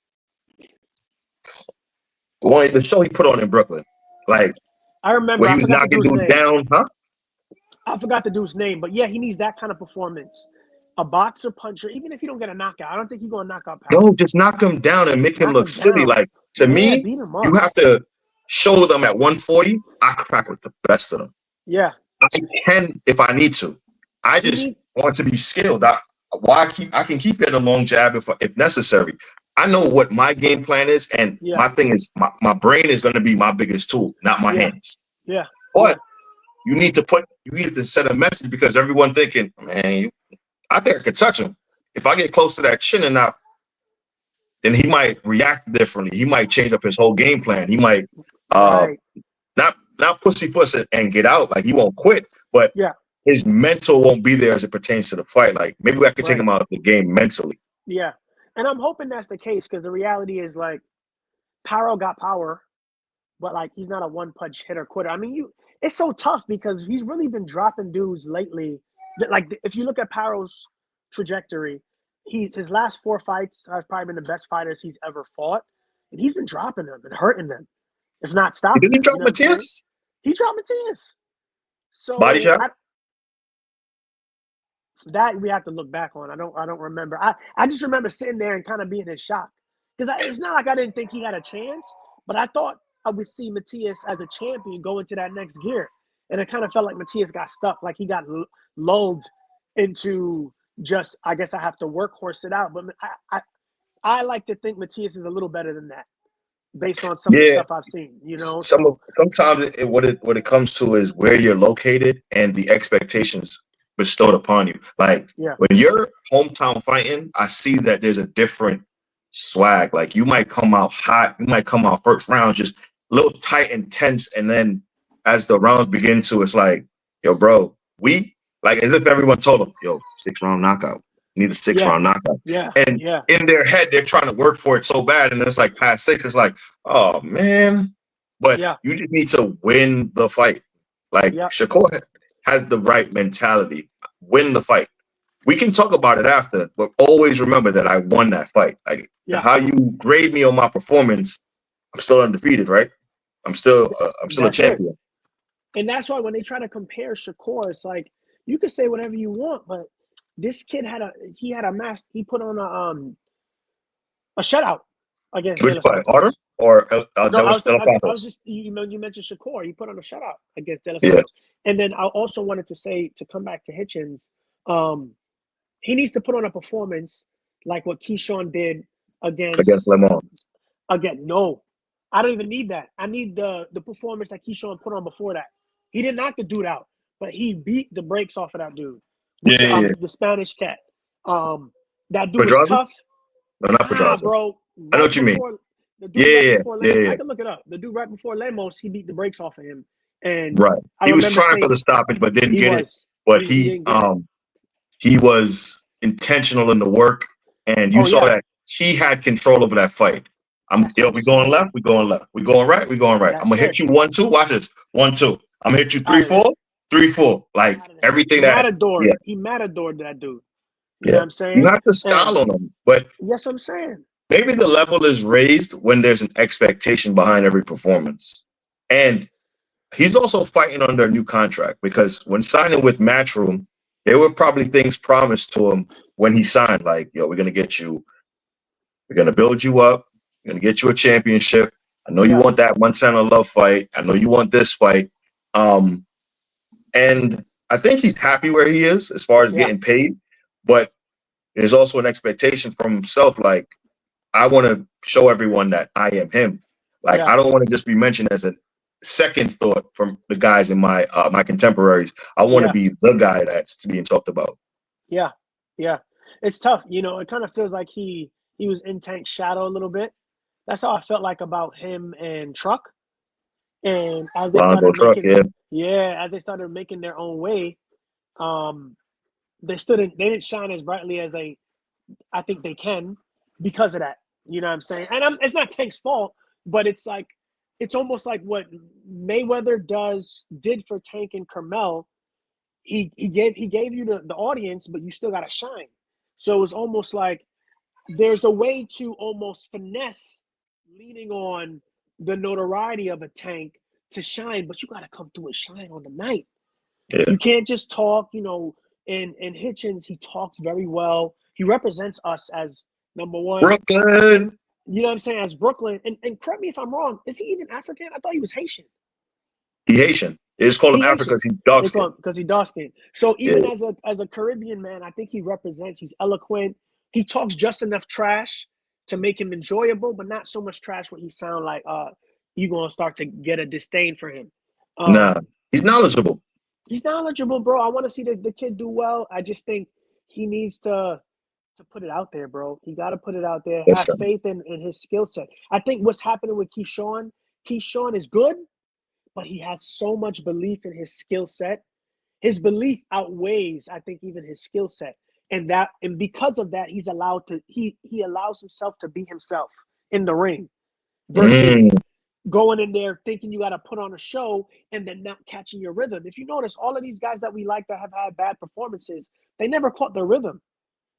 the show he put on in Brooklyn, like I remember. where he I was forgot the knocking dude's dudes name. down, huh? I forgot the dude's name, but yeah, he needs that kind of performance. A boxer puncher, even if you don't get a knockout, I don't think he's going to knock out Power. No, just knock him down and make him Knock look him silly. down. Like to Yeah, me, beat him you up. have to show them at 140. I crack with the best of them. Yeah. I can if I need to. I just want to be skilled. I can keep it a long jab if necessary. I know what my game plan is, and my thing is my brain is going to be my biggest tool, not my hands. Yeah. But you need to set a message because everyone thinking, man, I think I could touch him. If I get close to that chin and not, then he might react differently. He might change up his whole game plan. He might not pussyfoot and get out. Like he won't quit, but his mental won't be there as it pertains to the fight. Like maybe I could take him out of the game mentally. Yeah. And I'm hoping that's the case because the reality is like Paro got power, but like he's not a one punch hitter quitter. I mean, it's so tough because he's really been dropping dudes lately. Like if you look at Paro's trajectory, his last 4 fights has probably been the best fighters he's ever fought, and he's been dropping them and hurting them, if not stopping. Did he drop You know Matias? He dropped Matias. So body shot. That we have to look back on. I don't remember. I just remember sitting there and kind of being in shock because it's not like I didn't think he had a chance, but I thought I would see Matias as a champion go into that next gear, and it kind of felt like Matias got stuck, like he got lulled into just. I guess I have to workhorse it out, but I like to think Matias is a little better than that, based on some of the stuff I've seen. You know, sometimes what it comes to is where you're located and the expectations bestowed upon you. Like when you're hometown fighting, I see that there's a different swag. Like you might come out hot, you might come out first round just a little tight and tense, and then as the rounds begin to, it's like, yo, bro, we like as if everyone told them, yo, 6-round knockout. You need a 6-round knockout. And in their head, they're trying to work for it so bad, and it's like past 6, it's like, oh man. But you just need to win the fight. Like Shakur has the right mentality. Win the fight. We can talk about it after, but always remember that I won that fight. Like how you grade me on my performance, I'm still undefeated, right? I'm still a champion. And that's why when they try to compare Shakur, it's like you can say whatever you want, but this kid he put on a shutout against. Which fight, Arter or De Los Santos? You mentioned Shakur. He put on a shutout against De Los Santos. And then I also wanted to say, to come back to Hitchens, He needs to put on a performance like what Keyshawn did against against Lemon. again. No, I don't even need that. I need the performance that Keyshawn put on before that. He didn't knock the dude out, but he beat the brakes off of that dude with Yeah. the Spanish cat. That dude was Pedraza? tough. No, not Pedraza. Bro. I know what you mean. The dude Yeah, before yeah, Lemos, yeah. I can look it up. The dude right before Lemos, he beat the brakes off of him. And Right. I He was remember trying for saying the stoppage, but didn't he get it. was, But he didn't get it. he was intentional in the work, and you saw that he had control over that fight. We going left, we going left. We going right, we going right. I'm gonna hit you 1-2. Watch this. 1-2. I'm gonna hit you 3-4. 3-4. Like everything that he matadored that dude. Yeah. You know what I'm saying? You have to style on him. But yes, I'm saying. Maybe the level is raised when there's an expectation behind every performance. And he's also fighting under a new contract because when signing with Matchroom, there were probably things promised to him when he signed, like, yo, we're going to build you up. We're going to get you a championship. I know you want that Montana Love fight. I know you want this fight. And I think he's happy where he is as far as getting paid, but there's also an expectation from himself. Like, I want to show everyone that I am him. Like, I don't want to just be mentioned as a second thought from the guys in my my contemporaries. I want to be the guy that's being talked about. Yeah. It's tough. You know, it kind of feels like he was in Tank's shadow a little bit. That's how I felt like about him and Truck. And as they as they started making their own way, they didn't shine as brightly as I think they can because of that. You know what I'm saying? And it's not Tank's fault, but it's almost like what Mayweather did for Tank and Carmel. He gave you the audience, but you still got to shine. So it's almost like there's a way to almost finesse leaning on the notoriety of a Tank to shine, but you got to come through and shine on the night. Yeah. You can't just talk, you know. And Hitchens, he talks very well. He represents us as number one. Brooklyn. You know what I'm saying? As Brooklyn. And correct me if I'm wrong. Is he even African? I thought he was Haitian. He's Haitian. They just call him African because he's dark skinned. Because he's dark skinned. So even as a Caribbean man, I think he represents. He's eloquent. He talks just enough trash to make him enjoyable, but not so much trash where he sound like you're gonna start to get a disdain for him. Nah, he's knowledgeable. He's knowledgeable, bro. I want to see the kid do well. I just think he needs to put it out there, bro. He got to put it out there. Have faith in his skill set. I think what's happening with Keyshawn is good, but he has so much belief in his skill set. His belief outweighs, I think, even his skill set. And because of that, he's allowed to he allows himself to be himself in the ring versus going in there thinking you got to put on a show and then not catching your rhythm. If you notice, all of these guys that we like that have had bad performances, they never caught their rhythm.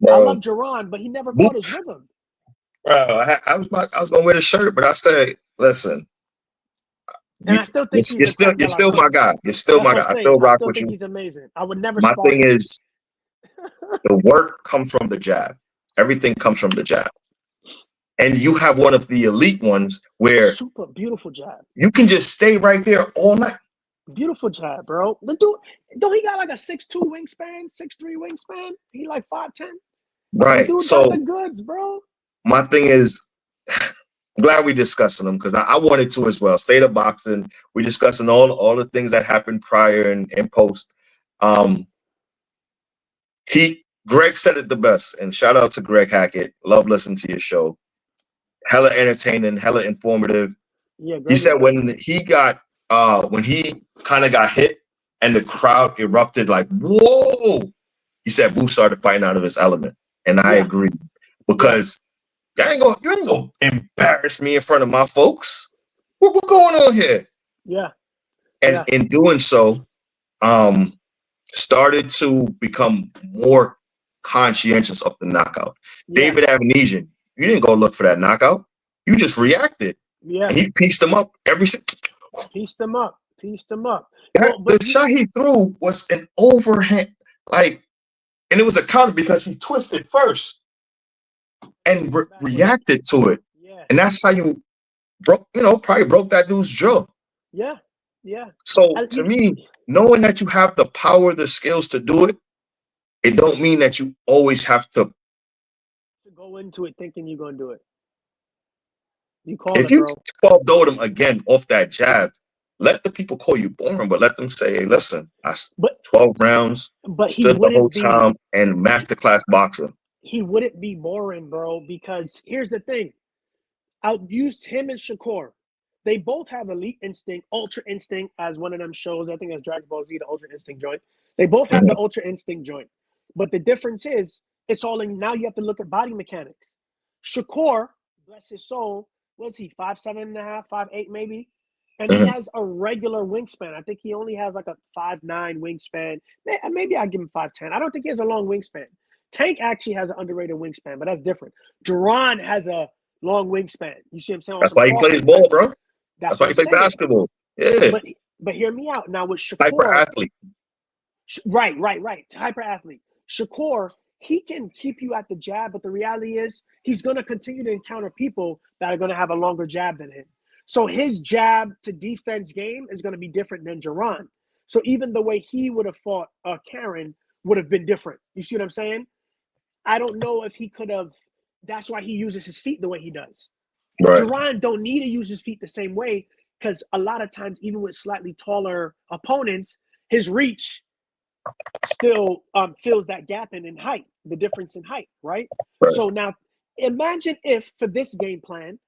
I love Jerron, but he never caught his rhythm. Bro, I was going to wear the shirt, but I said, listen. And I still think you're still my guy. You're still my guy. I still rock with you. He's amazing. I would never. My thing is, the work comes from the jab. Everything comes from the jab. And you have one of the elite ones where super beautiful jab. You can just stay right there all night. Beautiful jab, bro. The dude, don't he got like a 6'2" wingspan, 6'3" wingspan? He like 5'10". Right. Dude so got the goods, bro. My thing is, I'm glad we discussing them because I wanted to as well. State of boxing. We discussing all the things that happened prior and post. Greg said it the best, and shout out to Greg Hackett. Love listening to your show. Hella entertaining, hella informative. Yeah, he said when he kind of got hit and the crowd erupted like, whoa, he said Boo started fighting out of his element. And I agree. Because you ain't gonna embarrass me in front of my folks. What going on here? Yeah. And in doing so, started to become more conscientious of the knockout. David Avanesian, you didn't go look for that knockout. You just reacted. Yeah. And he pieced him up Pieced him up. The shot he threw was an overhand, and it was a counter because he twisted first and reacted to it. Yeah. And that's how you probably broke that dude's jaw. Yeah. So to me, knowing that you have the power, the skills to do it, it don't mean that you always have to. Go into it thinking you're gonna do it. You called If it, you bro. 12 them again off that jab, let the people call you boring, but let them say, hey, listen, I But 12 rounds, he stood the whole wouldn't be time, and masterclass boxer. he wouldn't be boring, bro, because here's the thing. I'll use him and Shakur. They both have elite instinct, ultra instinct, as one of them shows. I think that's Dragon Ball Z, the ultra instinct joint. They both have the ultra instinct joint. But the difference is, it's all in now you have to look at body mechanics. Shakur, bless his soul, was he 5'7.5", 5'8" maybe? And he Mhm. has a regular wingspan. I think he only has like a 5'9" wingspan. Maybe I give him 5'10". I don't think he has a long wingspan. Tank actually has an underrated wingspan, but that's different. Duran has a long wingspan. You see what I'm saying? On That's some why he plays crossover ball, type. bro. That's That's what why I'm he plays saying. basketball. Yeah. But hear me out. Now with Hyper Shakur, athlete. right. Hyper athlete. Shakur, he can keep you at the jab, but the reality is he's going to continue to encounter people that are going to have a longer jab than him. So his jab to defense game is going to be different than Duran. So even the way he would have fought Karen would have been different. You see what I'm saying? I don't know if he could have. That's why he uses his feet the way he does. Right. Duran don't need to use his feet the same way because a lot of times, even with slightly taller opponents, his reach still fills that gap in height, the difference in height, right? So now imagine if for this game plan,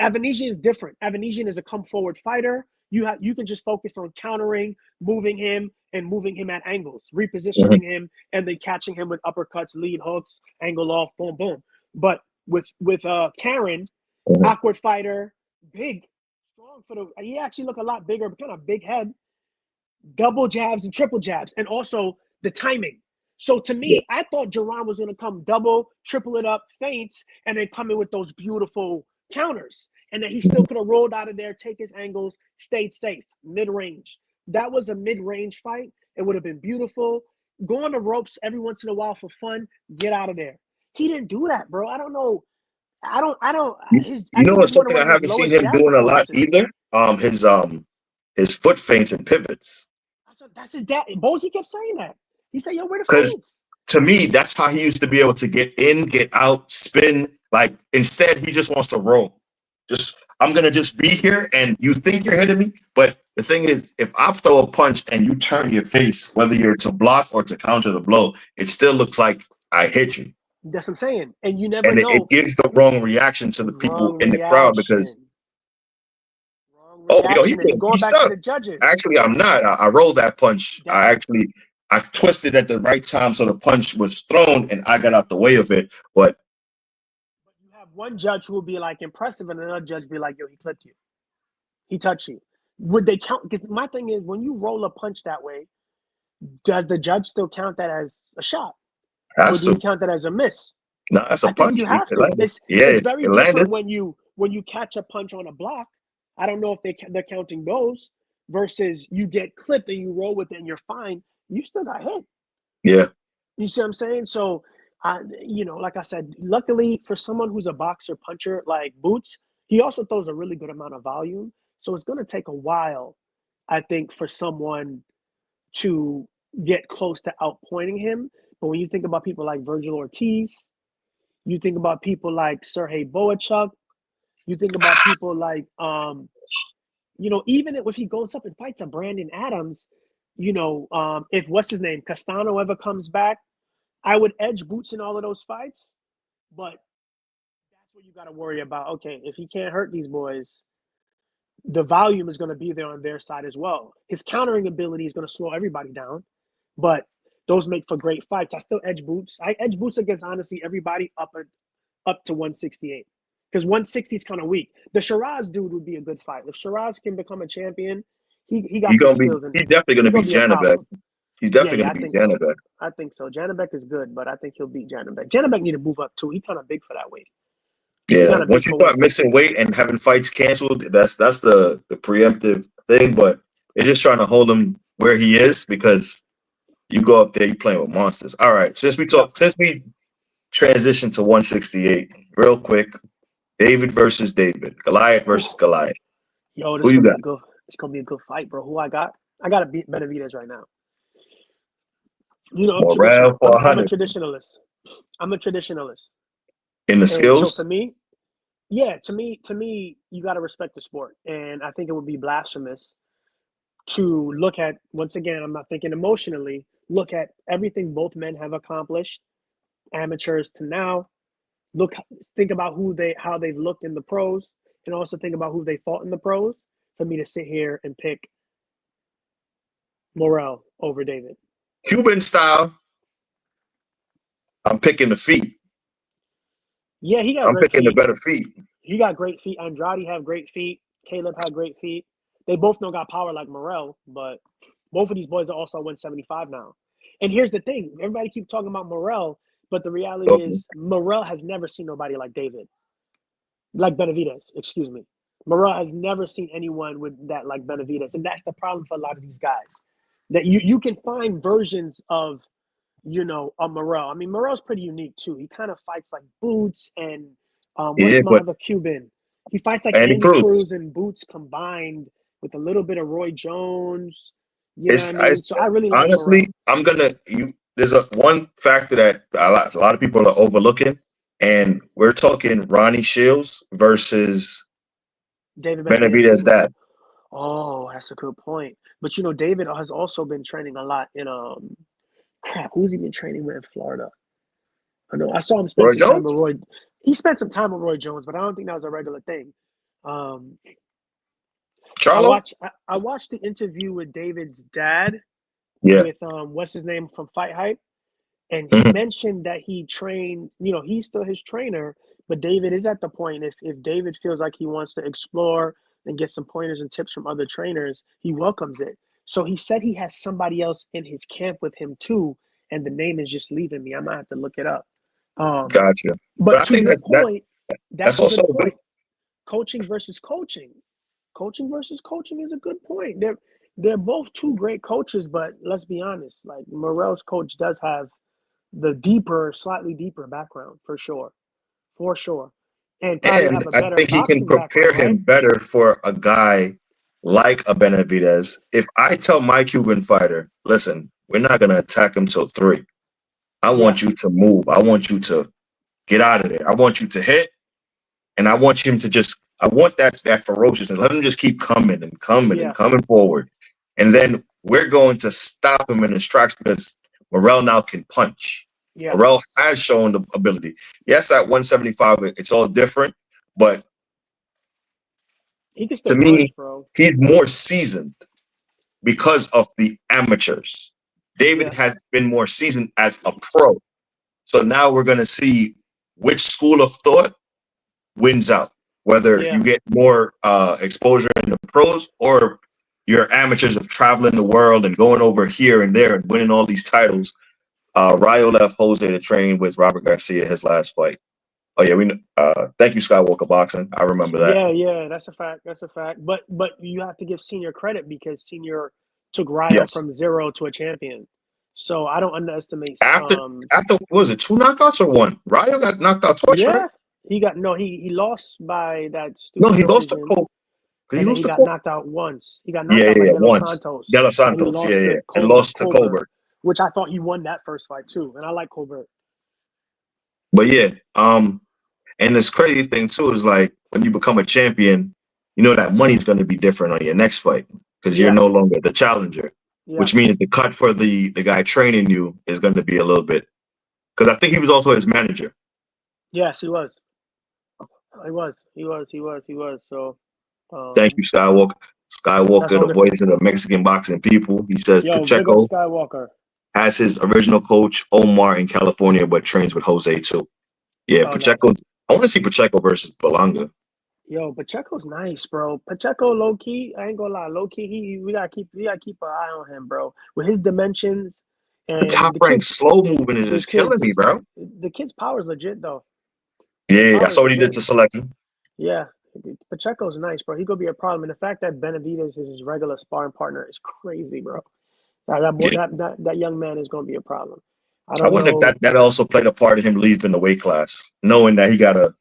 Avanesian is different. Avanesian is a come forward fighter. You can just focus on countering, moving him at angles, repositioning him, and then catching him with uppercuts, lead hooks, angle off, boom, boom. But with Karen, awkward fighter, big, strong for the. He actually look a lot bigger, kind of big head, double jabs and triple jabs, and also the timing. So to me, I thought Duran was going to come double, triple it up, feints, and then come in with those beautiful counters. And then he still could have rolled out of there, take his angles, stayed safe, mid-range. That was a mid-range fight. It would have been beautiful. Go on the ropes every once in a while for fun, get out of there. He didn't do that, bro. I don't know. I don't. I You know think what's it's one of something I his haven't seen lowest him jab doing a lot performances. either? His foot feints and pivots. That's his dad. Bozy kept saying that. He said, "Yo, where the Because feints?" to me, that's how he used to be able to get in, get out, spin. Like instead, he just wants to roll. Just I'm gonna just be here, and you think you're hitting me, but the thing is, if I throw a punch and you turn your face, whether you're to block or to counter the blow, it still looks like I hit you, That's what I'm saying. And you never and it know. gives the wrong reaction to the people Wrong in the crowd because reaction. Wrong oh, yo, he reaction. And getting going pieced back to up. the judges, Actually, I'm not. I rolled that punch. that I twisted at the right time, so the punch was thrown, and I got out the way of it. But you have one judge who will be like impressive, and another judge be like, "Yo, he clipped you. He touched you." Would they count? Because my thing is, when you roll a punch that way, does the judge still count that as a shot, or has do he to. count that as a miss? No, that's a I think punch. you It have to. landed. It's Yeah, very it different landed. when you catch a punch on a block. I don't know if they're counting those versus you get clipped and you roll with it and you're fine. You still got hit. Yeah. You see what I'm saying? So, like I said, luckily for someone who's a boxer puncher like Boots, he also throws a really good amount of volume. So it's going to take a while, I think, for someone to get close to outpointing him. But when you think about people like Virgil Ortiz, you think about people like Sergey Boachuk, you think about people like, even if he goes up and fights a Brandon Adams, if what's his name, Castano ever comes back, I would edge Boots in all of those fights, but that's what you got to worry about. Okay, if he can't hurt these boys, the volume is going to be there on their side as well. His countering ability is going to slow everybody down, but those make for great fights. I still edge Boots. I edge Boots against honestly everybody up to 168 because 160 is kind of weak. The Shiraz dude would be a good fight. If Shiraz can become a champion, he got He's some gonna be skills and he's definitely he's gonna gonna beat be a Janabek. problem. He's Yeah, definitely yeah, gonna I beat think so. Janabek. I think so. Janabek is good, but I think he'll beat Janabek. Janabek need to move up too. He's kind of big for that weight. He's Yeah. kind of big Once you for start missing 160. weight and having fights canceled, that's the preemptive thing. But they're just trying to hold him where he is because you go up there, you playing with monsters. All right. Since we transition to 168, real quick, David versus David, Goliath versus Ooh, Goliath. yo, Who this you gonna be got? a good. It's gonna be a good fight, bro. Who I got? I got to beat Benavidez right now. You know, I'm Morrell traditional. for I'm a 100 traditionalist. I'm a traditionalist. in the And so for skills. me, yeah, to me, you got to respect the sport. And I think it would be blasphemous to look at, once again, I'm not thinking emotionally, look at everything both men have accomplished, amateurs to now. Look, think about how they've looked in the pros, and also think about who they fought in the pros. For me to sit here and pick Morrell over David. Cuban style, I'm picking the feet. Yeah, he got I'm great picking the feet. better feet. He got great feet. Andrade have great feet. Caleb had great feet. They both don't got power like Morrell, but both of these boys are also 175 now. And here's the thing: everybody keeps talking about Morrell, but the reality Okay. is Morrell has never seen nobody like David, like Benavidez. Excuse me. Morrell has never seen anyone with that like Benavidez, and that's the problem for a lot of these guys. That you can find versions of a Morrell. I mean, Morrell's pretty unique too. He kind of fights like Boots and what's Yeah, my but other Cuban? He fights like Andy Andy Cruz. Cruz and Boots combined with a little bit of Roy Jones. You know what I It's mean? So I really like honestly, Morrell. I'm gonna you. There's a one factor that a lot of people are overlooking, and we're talking Ronnie Shields versus David Benavidez. Benavidez' dad. Oh, that's a good point. But David has also been training a lot in crap. Who's he been training with in Florida? I know I saw him spend Roy some time with Jones, Roy. He spent some time with Roy Jones, but I don't think that was a regular thing. Um, I Charlo. watched I watched the interview with David's dad Yeah. with what's his name from Fight Hype, and he Mhm. mentioned that he trained. He's still his trainer, but David is at the point if David feels like he wants to explore and get some pointers and tips from other trainers, he welcomes it. So he said he has somebody else in his camp with him too, and the name is just leaving me. I might have to look it up. Um, Gotcha. But but I to think your point, that's that's a also good a good. point. Coaching versus coaching. Coaching versus coaching is a good point. They're both two great coaches, but let's be honest, like Morrell's coach does have the slightly deeper background for sure. For sure. And probably have And a I better think he can boxing prepare background, right? him better for a guy like a Benavidez. If I tell my Cuban fighter, listen, we're not going to attack him till 3. I Yeah. want you to move. I want you to get out of there. I want you to hit, and I want him to I want that ferocious, and let him just keep coming and coming and Yeah. coming forward. And then we're going to stop him in his tracks because Morrell now can punch. Yeah. Morrell has shown the ability. Yes, at 175, it's all different, but He can to still me, punch, bro. he's more seasoned because of the amateurs. David Yeah. has been more seasoned as a pro. So now we're going to see which school of thought wins out, whether Yeah. you get more exposure in the pros or you're amateurs of traveling the world and going over here and there and winning all these titles. Ryo left Jose to train with Robert Garcia his last fight. Oh yeah, thank you, Skywalker Boxing. I remember that. Yeah, that's a fact. That's a fact. But you have to give Senior credit because Senior took Ryo Yes. from zero to a champion. So I don't underestimate. After what was it 2 knockouts or 1? Ryo got knocked out twice, right? Yeah, he got no. He lost by that No, stupid he lost to decision, Cole. He and then lost he to got Cole. knocked out once. He got knocked Yeah, out yeah, by yeah. De Los Once. Santos, De Los and he Santos. Yeah, lost yeah. to And lost to Colbert, Colbert. which I thought he won that first fight too. And I like Colbert. But yeah, and this crazy thing too is like when you become a champion, you know that money's going to be different on your next fight because you're Yeah, no longer the challenger, yeah, which means the cut for the guy training you is going to be a little bit. Because I think he was also his manager. yes, he was. He was. So, Thank you, Skywalker. that's Skywalker, the wonderful. voice of the Mexican boxing people. He says Yo, big up Pacheco Skywalker. has his original coach Omar in California, but trains with Jose too. Yeah, Oh, nice. Pacheco. I want to see Pacheco versus Belanga. Yo, Pacheco's nice, bro. Pacheco, low key, I ain't gonna lie, low key, we gotta keep an eye on him, bro. With his dimensions The and top ranked slow moving is the just killing me, kids, bro. the kid's power is legit though. Yeah, His I power is saw what he did legit. to selection. Yeah, Pacheco's nice, bro. He could be a problem, and the fact that Benavidez is his regular sparring partner is crazy, bro. That boy, Yeah. that young man is gonna be a problem. I I don't wonder if know. that also played a part in him leaving the weight class, knowing that he got a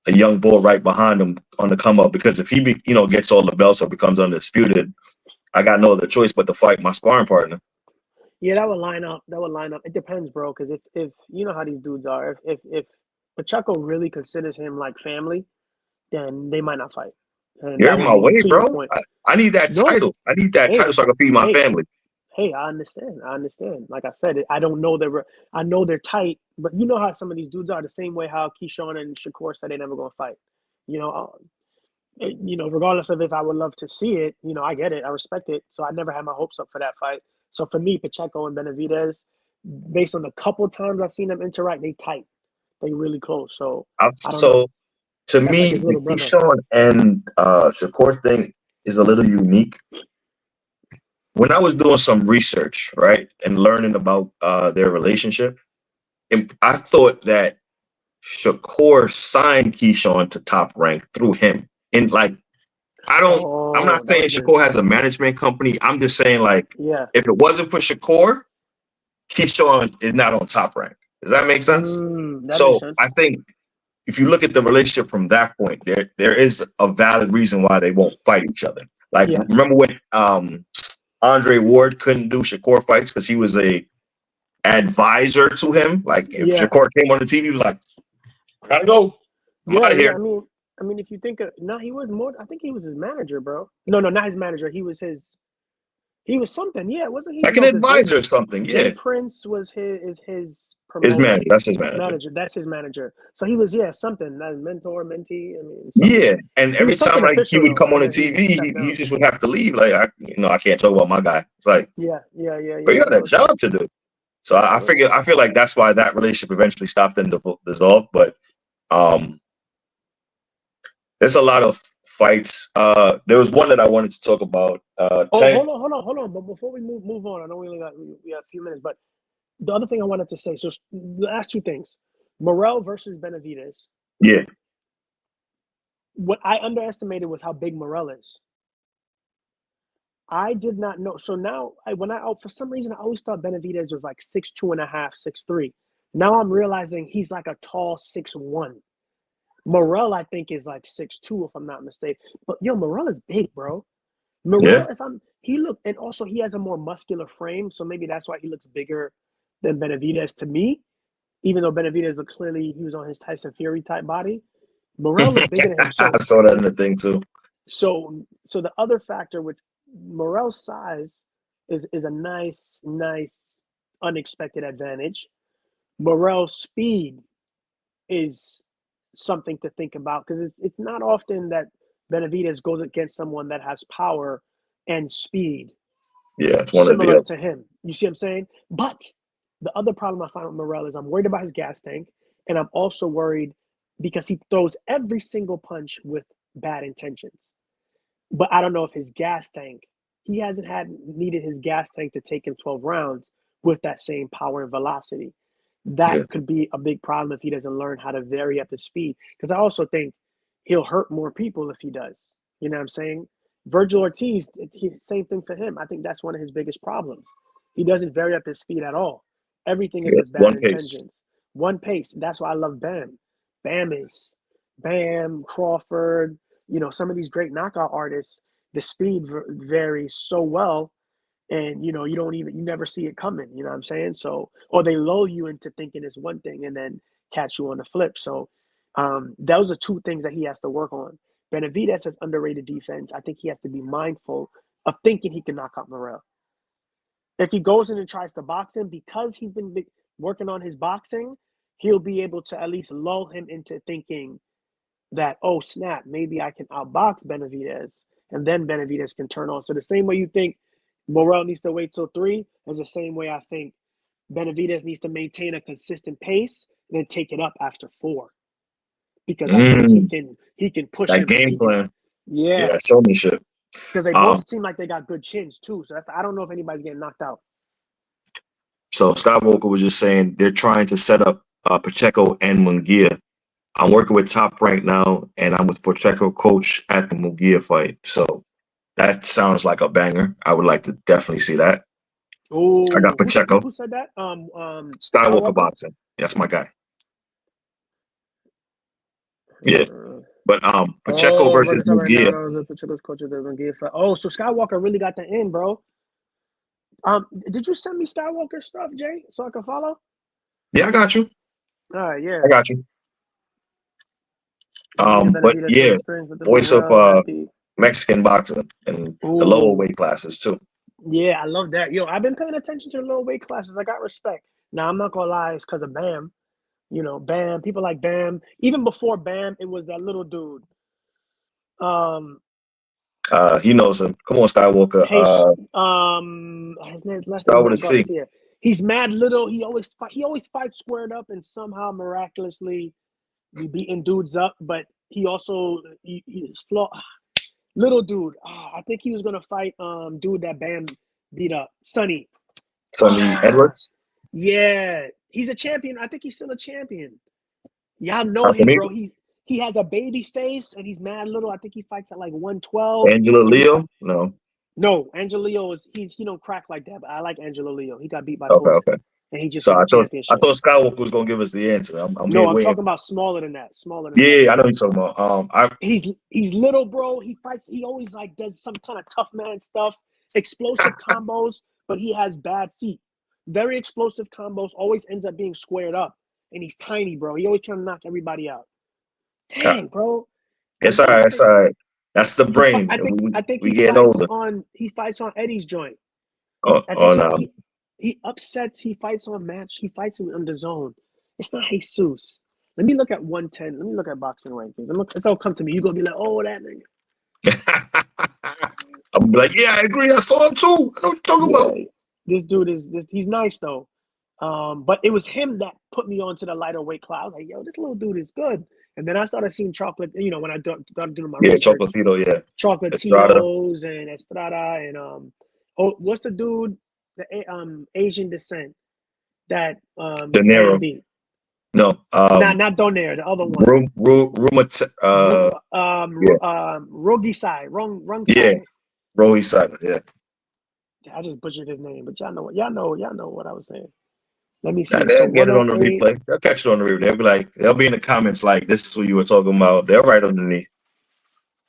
young bull right behind him on the come up. Because if he gets all the belts or becomes undisputed, I got no other choice but to fight my sparring partner. Yeah, that would line up. That would line up. It depends, bro. Because if you know how these dudes are, if Pacheco really considers him like family, then they might not fight, and You're that in would my be way, to your bro. point. I need that No, title. I need that title hey, so I can feed my hey, family. hey, I understand. I understand. Like I said, I don't know their. I know they're tight, but you know how some of these dudes are. The same way how Keyshawn and Shakur said they never gonna fight. You know, regardless of if I would love to see it, I get it, I respect it. So I never had my hopes up for that fight. So for me, Pacheco and Benavidez, based on the couple times I've seen them interact, they tight, they really close. So I don't know. So to That's like me, his the little brother. Keyshawn and Shakur thing is a little unique. When I was doing some research, right, and learning about their relationship, and I thought that Shakur signed Keyshawn to Top Rank through him. And like, I'm not Oh, that would saying have been Shakur has a management company. I'm just saying, like, yeah. if it wasn't for Shakur, Keyshawn is not on Top Rank. Does that make sense? That makes So sense. I think if you look at the relationship from that point, there is a valid reason why they won't fight each other. Like, Yeah, remember when Andre Ward couldn't do Shakur fights because he was a advisor to him. Like if yeah, Shakur came on the TV, he was like, "Gotta go, I'm out yeah, of yeah. here." I mean, if you think of no, he was more. I think he was his manager, bro. No, no, not his manager. He was his. He was something. Yeah, wasn't he? Like an No, because advisor or something. Jay Yeah, Prince was his his promoter, manager. That's his manager. manager. That's his manager. So he was something. That mentor, mentee. I mean something. Yeah, and He every was time something like he official would though, come on and the then he TV, stepped he down. just would have to leave. Like I can't talk about my guy. It's like, Yeah, yeah, yeah, but yeah. you I got know a what you're job saying. to do. So I Yeah, figure I feel like that's why that relationship eventually stopped and dissolved. But um, there's a lot of fights. There was one that I wanted to talk about. oh, Tank. hold on. But before we move on, I know we got a few minutes, but the other thing I wanted to say. So the last two things: Morel versus Benavidez. Yeah, What I underestimated was how big Morel is. I did not know. So now, for some reason, I always thought Benavidez was like 6'2" and a half, 6'3". Now I'm realizing he's like a tall 6'1". Morel, I think, is like 6'2", if I'm not mistaken. But yo, Morel is big, bro. yeah, Morel, and also he has a more muscular frame, so maybe that's why he looks bigger than Benavidez to me. Even though Benavidez looked clearly he was on his Tyson Fury type body, Morel looked bigger than him. I So saw that in the thing too. so the other factor with Morel's size is a nice unexpected advantage. Morel's speed is something to think about because it's not often that Benavidez goes against someone that has power and speed Yeah, it's one of the similar other. to him. You see what I'm saying? But the other problem I find with Morel is I'm worried about his gas tank, and I'm also worried because he throws every single punch with bad intentions. But I don't know if his gas tank, he hasn't had needed his gas tank to take him 12 rounds with that same power and velocity. That Yeah, could be a big problem if he doesn't learn how to vary up his speed. Because I also think he'll hurt more people if he does. You know what I'm saying? Virgil Ortiz, same thing for him. I think that's one of his biggest problems. He doesn't vary up his speed at all. Everything is yeah, with bad one pace. intentions. One pace. That's why I love Bam. Bam is Bam, Crawford, some of these great knockout artists, the speed varies so well, and you never see it coming. You know what I'm saying? So, or they lull you into thinking it's one thing and then catch you on the flip. So, those are two things that he has to work on. Benavidez has underrated defense. I think he has to be mindful of thinking he can knock out Morel. If he goes in and tries to box him because he's been working on his boxing, he'll be able to at least lull him into thinking that, oh snap, maybe I can outbox Benavidez, and then Benavidez can turn on. So the same way you think Morel needs to wait till 3 is the same way I think Benavidez needs to maintain a consistent pace and then take it up after 4, because I think he Mm, can push that him. game He can, plan. yeah, Yeah, showmanship. because they Um, both seem like they got good chins too. So I don't know if anybody's getting knocked out. so Scott Walker was just saying they're trying to set up Pacheco and Munguia. I'm working with Top Rank now, and I'm with Pacheco coach at the Munguia fight. So that sounds like a banger. I would like to definitely see that. I got Oh, Pacheco, who said that? Skywalker Skywalker. boxing. That's my guy. Yeah, but Pacheco Oh, versus brother, tell right now, Munguia. no, the Pacheco's coach of the Munguia fight. Oh, so Skywalker really got the in, bro. Did you send me Skywalker stuff, Jay, so I can follow? Yeah, I got you. All right, yeah. I got you. Martina But Benavides yeah, experience with the voice of Morels at the. Mexican boxing and the lower Ooh, weight classes too. yeah, I love that. Yo, I've been paying attention to the lower weight classes. I got respect. Now I'm not gonna lie, it's because of Bam. You know, Bam. People like Bam. Even before Bam, it was that little dude. Um, He knows him. Come on, Skywalker. His last name Start is with a not C. Garcia. He's mad little. He always fights squared up, and somehow miraculously be beating dudes up. But he also he's flaw. Little dude. I think he was gonna fight dude that Bam beat up. Sonny. Sonny Edwards. Yeah. He's a champion. I think he's still a champion. Y'all know him, Me, bro. He has a baby face and he's mad little. I think he fights at like 112. Angela And Leo. No. Angelo Leo he don't crack like that, but I like Angelo Leo. He got beat by Okay. Floyd. Okay. And he just So took I the thought championship. Skywalker was gonna give us the answer. I'm No, here I'm waiting. talking about smaller than that. Smaller than that. Yeah, I know you're talking about. He's little, bro. He fights. He always like does some kind of tough man stuff, explosive combos, but he has bad feet. Very explosive combos. Always ends up being squared up, and he's tiny, bro. He always trying to knock everybody out. Dang, bro. It's all right. It's all right. That's the brain. I think we he getting fights older. he fights on Eddie's joint. Oh, I think no. he upsets. He fights on match. He fights him on the zone. It's not Jesus. Let me look at 110. Let me look at boxing rankings. It's all come to me. You're gonna be like, oh, that nigga. I'm like, yeah, I agree. I saw him too. I know what you're talking about. This dude he's nice though. But it was him that put me onto the lighter weight class. I was like, yo, this little dude is good. And then I started seeing chocolate, when I started doing my research. Chocolatito, yeah. Chocolatitos and Estrada and what's the dude, the Asian descent that De Niro. beat? No, not Donaire, the other one. Rogisai, wrong side. Yeah, Rogisai, yeah. I just butchered his name, but y'all know what I was saying. Let me see. They'll get it on the replay. They'll catch it on the replay. They'll be in the comments like, this is what you were talking about. They're right underneath.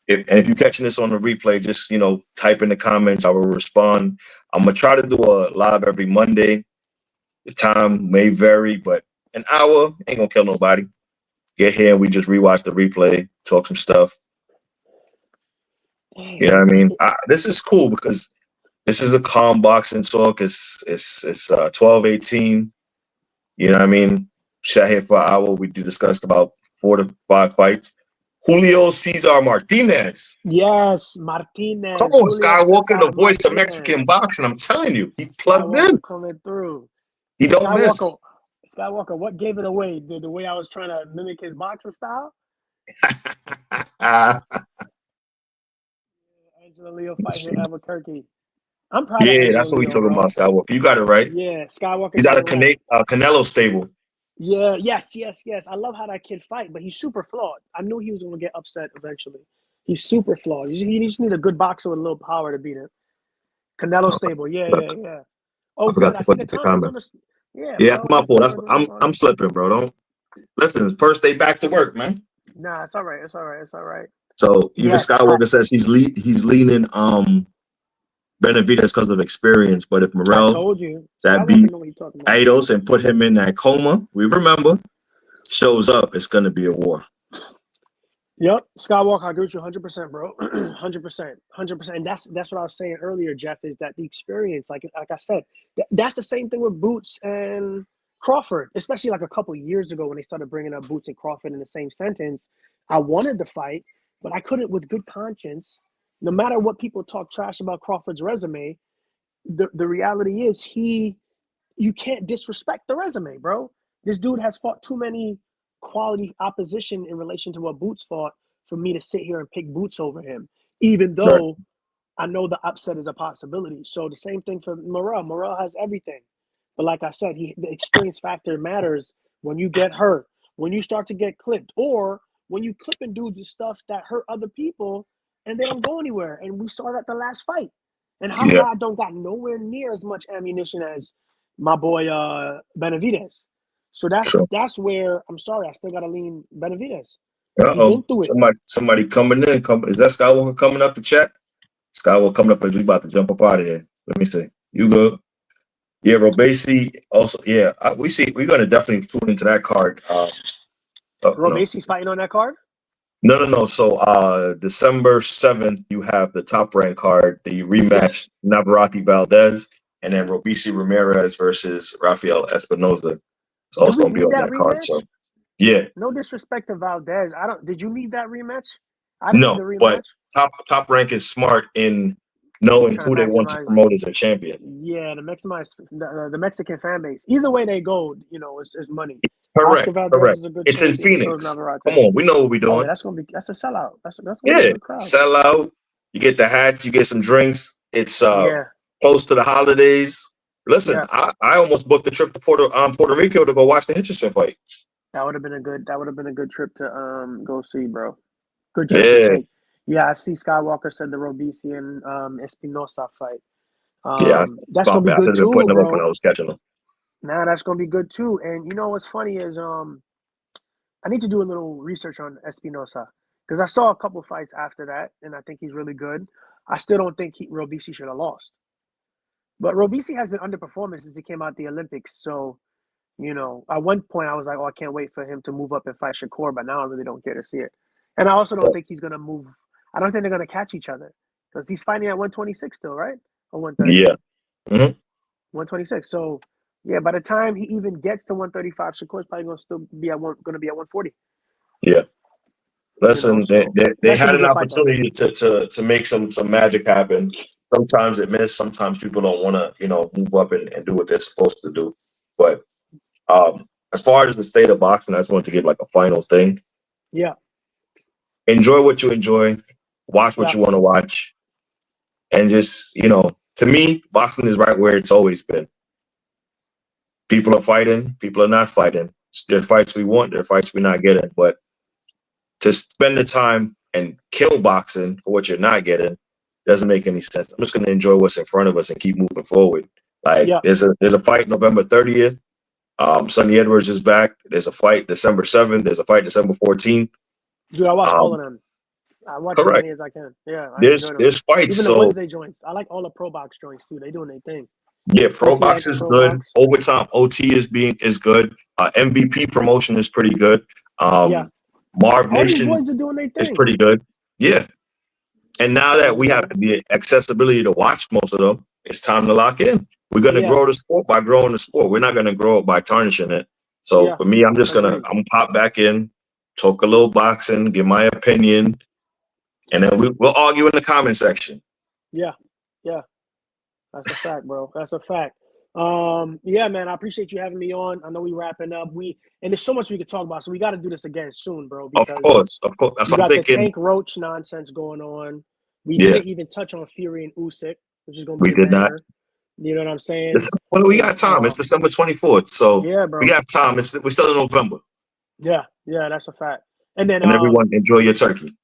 If you're catching this on the replay, just, type in the comments. I will respond. I'm going to try to do a live every Monday. The time may vary, but an hour ain't going to kill nobody. Get here and we just rewatch the replay, talk some stuff. You know what I mean? This is cool because this is a calm boxing talk. It's 12:18. You know what I mean? Sat here for an hour. We discussed about 4 to 5 fights. Julio Cesar Martinez. Yes, Martinez. Come on, Skywalker, the voice Martinez. of Mexican boxing. I'm telling you, he plugged in. Coming through. He don't miss. Skywalker, what gave it away? The way I was trying to mimic his boxing style? Angela Leo fighting Albuquerque. I'm proud of Angela that's what Leo, we talking about, Skywalker. You got it right. Yeah, Skywalker. He's out of Canelo stable. Yeah, yes. I love how that kid fight, but he's super flawed. I knew he was going to get upset eventually. He's super flawed. You just need a good boxer with a little power to beat him. Canelo stable. Yeah. Oh, I forgot to put the comment. Yeah, my fault. I'm slipping, bro. Don't listen. First day back to work, man. Nah, it's all right. So even Skywalker says he's leaning Benavidez because of experience, but if Morrell that beat Aidos and put him in that coma, we remember, shows up, it's gonna be a war. Yep, Skywalker, I agree with you 100%, bro. 100%. And that's what I was saying earlier, Jeff, is that the experience, like I said, that's the same thing with Boots and Crawford, especially like a couple years ago when they started bringing up Boots and Crawford in the same sentence. I wanted to fight, but I couldn't with good conscience. No matter what people talk trash about Crawford's resume, the reality is you can't disrespect the resume, bro. This dude has fought too many quality opposition in relation to what Boots fought for me to sit here and pick Boots over him, even though I know the upset is a possibility. So the same thing for Morrell. Morrell has everything. But like I said, the experience factor matters when you get hurt, when you start to get clipped, or when you clipping dudes with stuff that hurt other people and they don't go anywhere. And we saw that the last fight. And Hamad don't got nowhere near as much ammunition as my boy Benavidez. So that's where I'm sorry, I still gotta lean Benavidez. Somebody coming in. Is that Skywalker coming up to chat? Skywalker coming up as we about to jump up out of here. Let me see. You good? Yeah, Robesi also. Yeah, we're gonna definitely tune into that card. No, Robesi's fighting on that card. no. So December 7th, you have the top rank card, the rematch Navarrete Valdez, and then Robesi Ramirez versus Rafael Espinoza. It's Do also we gonna be need on that that card. rematch? So yeah, No disrespect to Valdez. I don't. Did you need that rematch? I didn't need no, the but rematch. top rank is smart in knowing Trying who to they want to maximize. promote as a champion. Yeah, the Mexican fan base. Either way they go, is money. Oscar Correct, Valdez correct. is a good It's in champion. So is Phoenix. Come Navarrete. on, we know what we're Oh yeah, doing. that's a sellout. That's gonna be a Yeah, good crowd. sell out. You get the hats, you get some drinks. It's Yeah, close to the holidays. Listen, yeah. I almost booked the trip to Puerto Rico to go watch the Hitchison fight. That would have been a good trip to go see, bro. Good trip to Yeah, take. Yeah, I see Skywalker said the Robesi and Espinosa fight. yeah, I That's saw gonna be that. I good should have been too, putting them up when I bro. was catching them. Nah, that's gonna be good too. And you know what's funny is I need to do a little research on Espinosa because I saw a couple fights after that, and I think he's really good. I still don't think Robesi should have lost, but Robesi has been underperforming since he came out the Olympics. So at one point I was like, oh, I can't wait for him to move up and fight Shakur, but now I really don't care to see it. And I also don't think he's gonna move. I don't think they're gonna catch each other because he's fighting at 126 still, right? Or 130. Yeah, hmm 126. So yeah, by the time he even gets to 135, Shakur's probably gonna still be gonna be at 140. yeah. Listen, So they that's gonna had be a an good fight though. opportunity to make some magic happen. Sometimes it missed. Sometimes people don't want to move up and do what they're supposed to do. But as far as the state of boxing, I just want to give like a final thing. Yeah, Enjoy what you enjoy, watch what yeah, you want to watch, and just to me, boxing is right where it's always been. People are fighting, people are not fighting. There are fights we want, there are fights we're not getting. But to spend the time and kill boxing for what you're not getting doesn't make any sense. I'm just going to enjoy what's in front of us and keep moving forward. Like yeah. there's a fight November 30th. Sonny Edwards is back. There's a fight December 7th. There's a fight December 14th. Dude, I watch all Um, of them. I watch as correct. many as I can. Yeah, I There's enjoy them. there's fights. Even the So Wednesday joints. I like all the Pro Box joints too. They doing their thing. yeah, Pro Box OTX, is Pro good. Box. Overtime OT is good. MVP promotion is pretty good. Yeah. Marv All these Nations boys are doing their is thing. pretty good. Yeah. And now that we have Yeah. the accessibility to watch most of them, it's time to lock in. We're going to Yeah. grow the sport by growing the sport. We're not going to grow it by tarnishing it. So Yeah. for me, I'm Agreed. gonna pop back in, talk a little boxing, give my opinion, and then we'll argue in the comment section. Yeah. Yeah. That's a fact, bro. That's a fact. Yeah, man, I appreciate you having me on. I know we wrapping up. And there's so much we could talk about, so we got to do this again soon, bro, because Of course. That's you what I'm got the thinking. Tank Roach nonsense going on. We Yeah, didn't even touch on Fury and Usyk, which is gonna be we a did not. banger. You know what I'm saying? Well, we And got time. It's December 24th, so yeah, we bro. have time. We're still in November, Yeah, yeah, that's a fact. And then and everyone enjoy your turkey.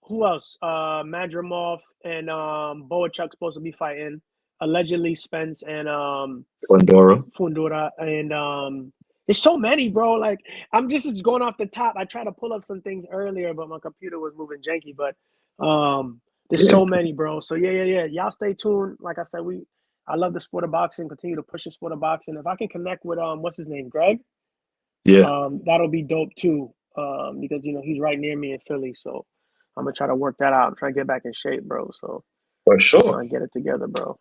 who else? Madrimov and Boachuk's supposed to be fighting. Allegedly Spence and Fundora. Fundura and there's so many, bro. Like I'm just going off the top. I tried to pull up some things earlier, but my computer was moving janky. But there's Yeah, so many, bro. So yeah. Y'all stay tuned. Like I said, I love the sport of boxing. Continue to push the sport of boxing. If I can connect with what's his name, Greg, yeah, that'll be dope too. Because he's right near me in Philly, so I'm gonna try to work that out. I'm trying to get back in shape, bro. So for sure. trying to get it together, bro.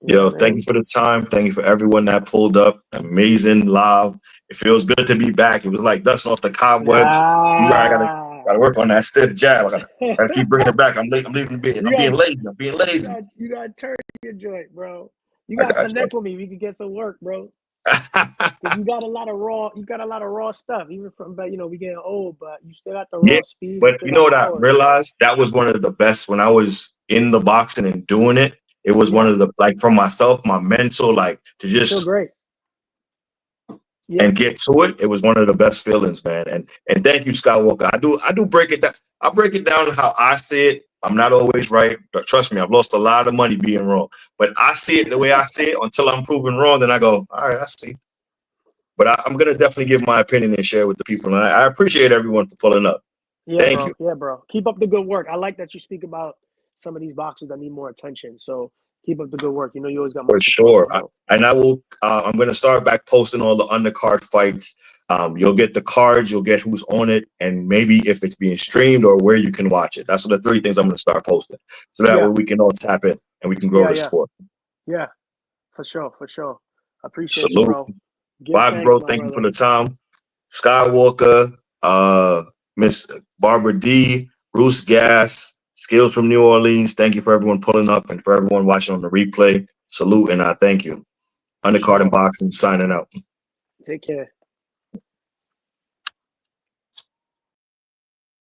You know Yo, what I thank you mean? for the time. Thank you for everyone that pulled up. Amazing live. It feels good to be back. It was like dusting off the cobwebs. I Ah. gotta work on that stiff jab. I gotta keep bringing it back. I'm late. I'm leaving the bed. You I'm being got lazy. I'm being lazy. you got turn your joint, bro. You I got to got connect with me. We can get some work, bro. Because you got a lot of raw. You got a lot of raw stuff. Even from, but we getting old, but you still got the Yeah, raw speed. You but still you know got what I power. realized? That was one of the best when I was in the boxing and doing it. It was one Yeah, of the like for myself, my mental, like to you feel just great. Yeah, and get to it. It was one of the best feelings, man. And thank you, Skywalker. I do break it down. I break it down how I see it. I'm not always right, but trust me, I've lost a lot of money being wrong. But I see it the way I see it until I'm proven wrong. Then I go, all right, I see. But I'm gonna definitely give my opinion and share with the people. And I appreciate everyone for pulling up. yeah, Thank bro. you. Yeah, bro. Keep up the good work. I like that you speak about some of these boxers that need more attention. So Keep up the good work. You know, you always got For my support, sure. bro. And I will. I'm going to start back posting all the undercard fights. You'll get the cards, you'll get who's on it, and maybe if it's being streamed or where you can watch it. That's the 3 things I'm going to start posting, so that Yeah. way we can all tap in and we can grow the Yeah. sport. Yeah. For sure. Appreciate you, Salute, bro. Give Vibes, thanks, bro. my Thank you for brother. the time. Skywalker, Miss Barbara D, Bruce Gas, Skills from New Orleans. Thank you for everyone pulling up and for everyone watching on the replay. Salute and I thank you. Undercard Sure. and boxing signing out. Take care.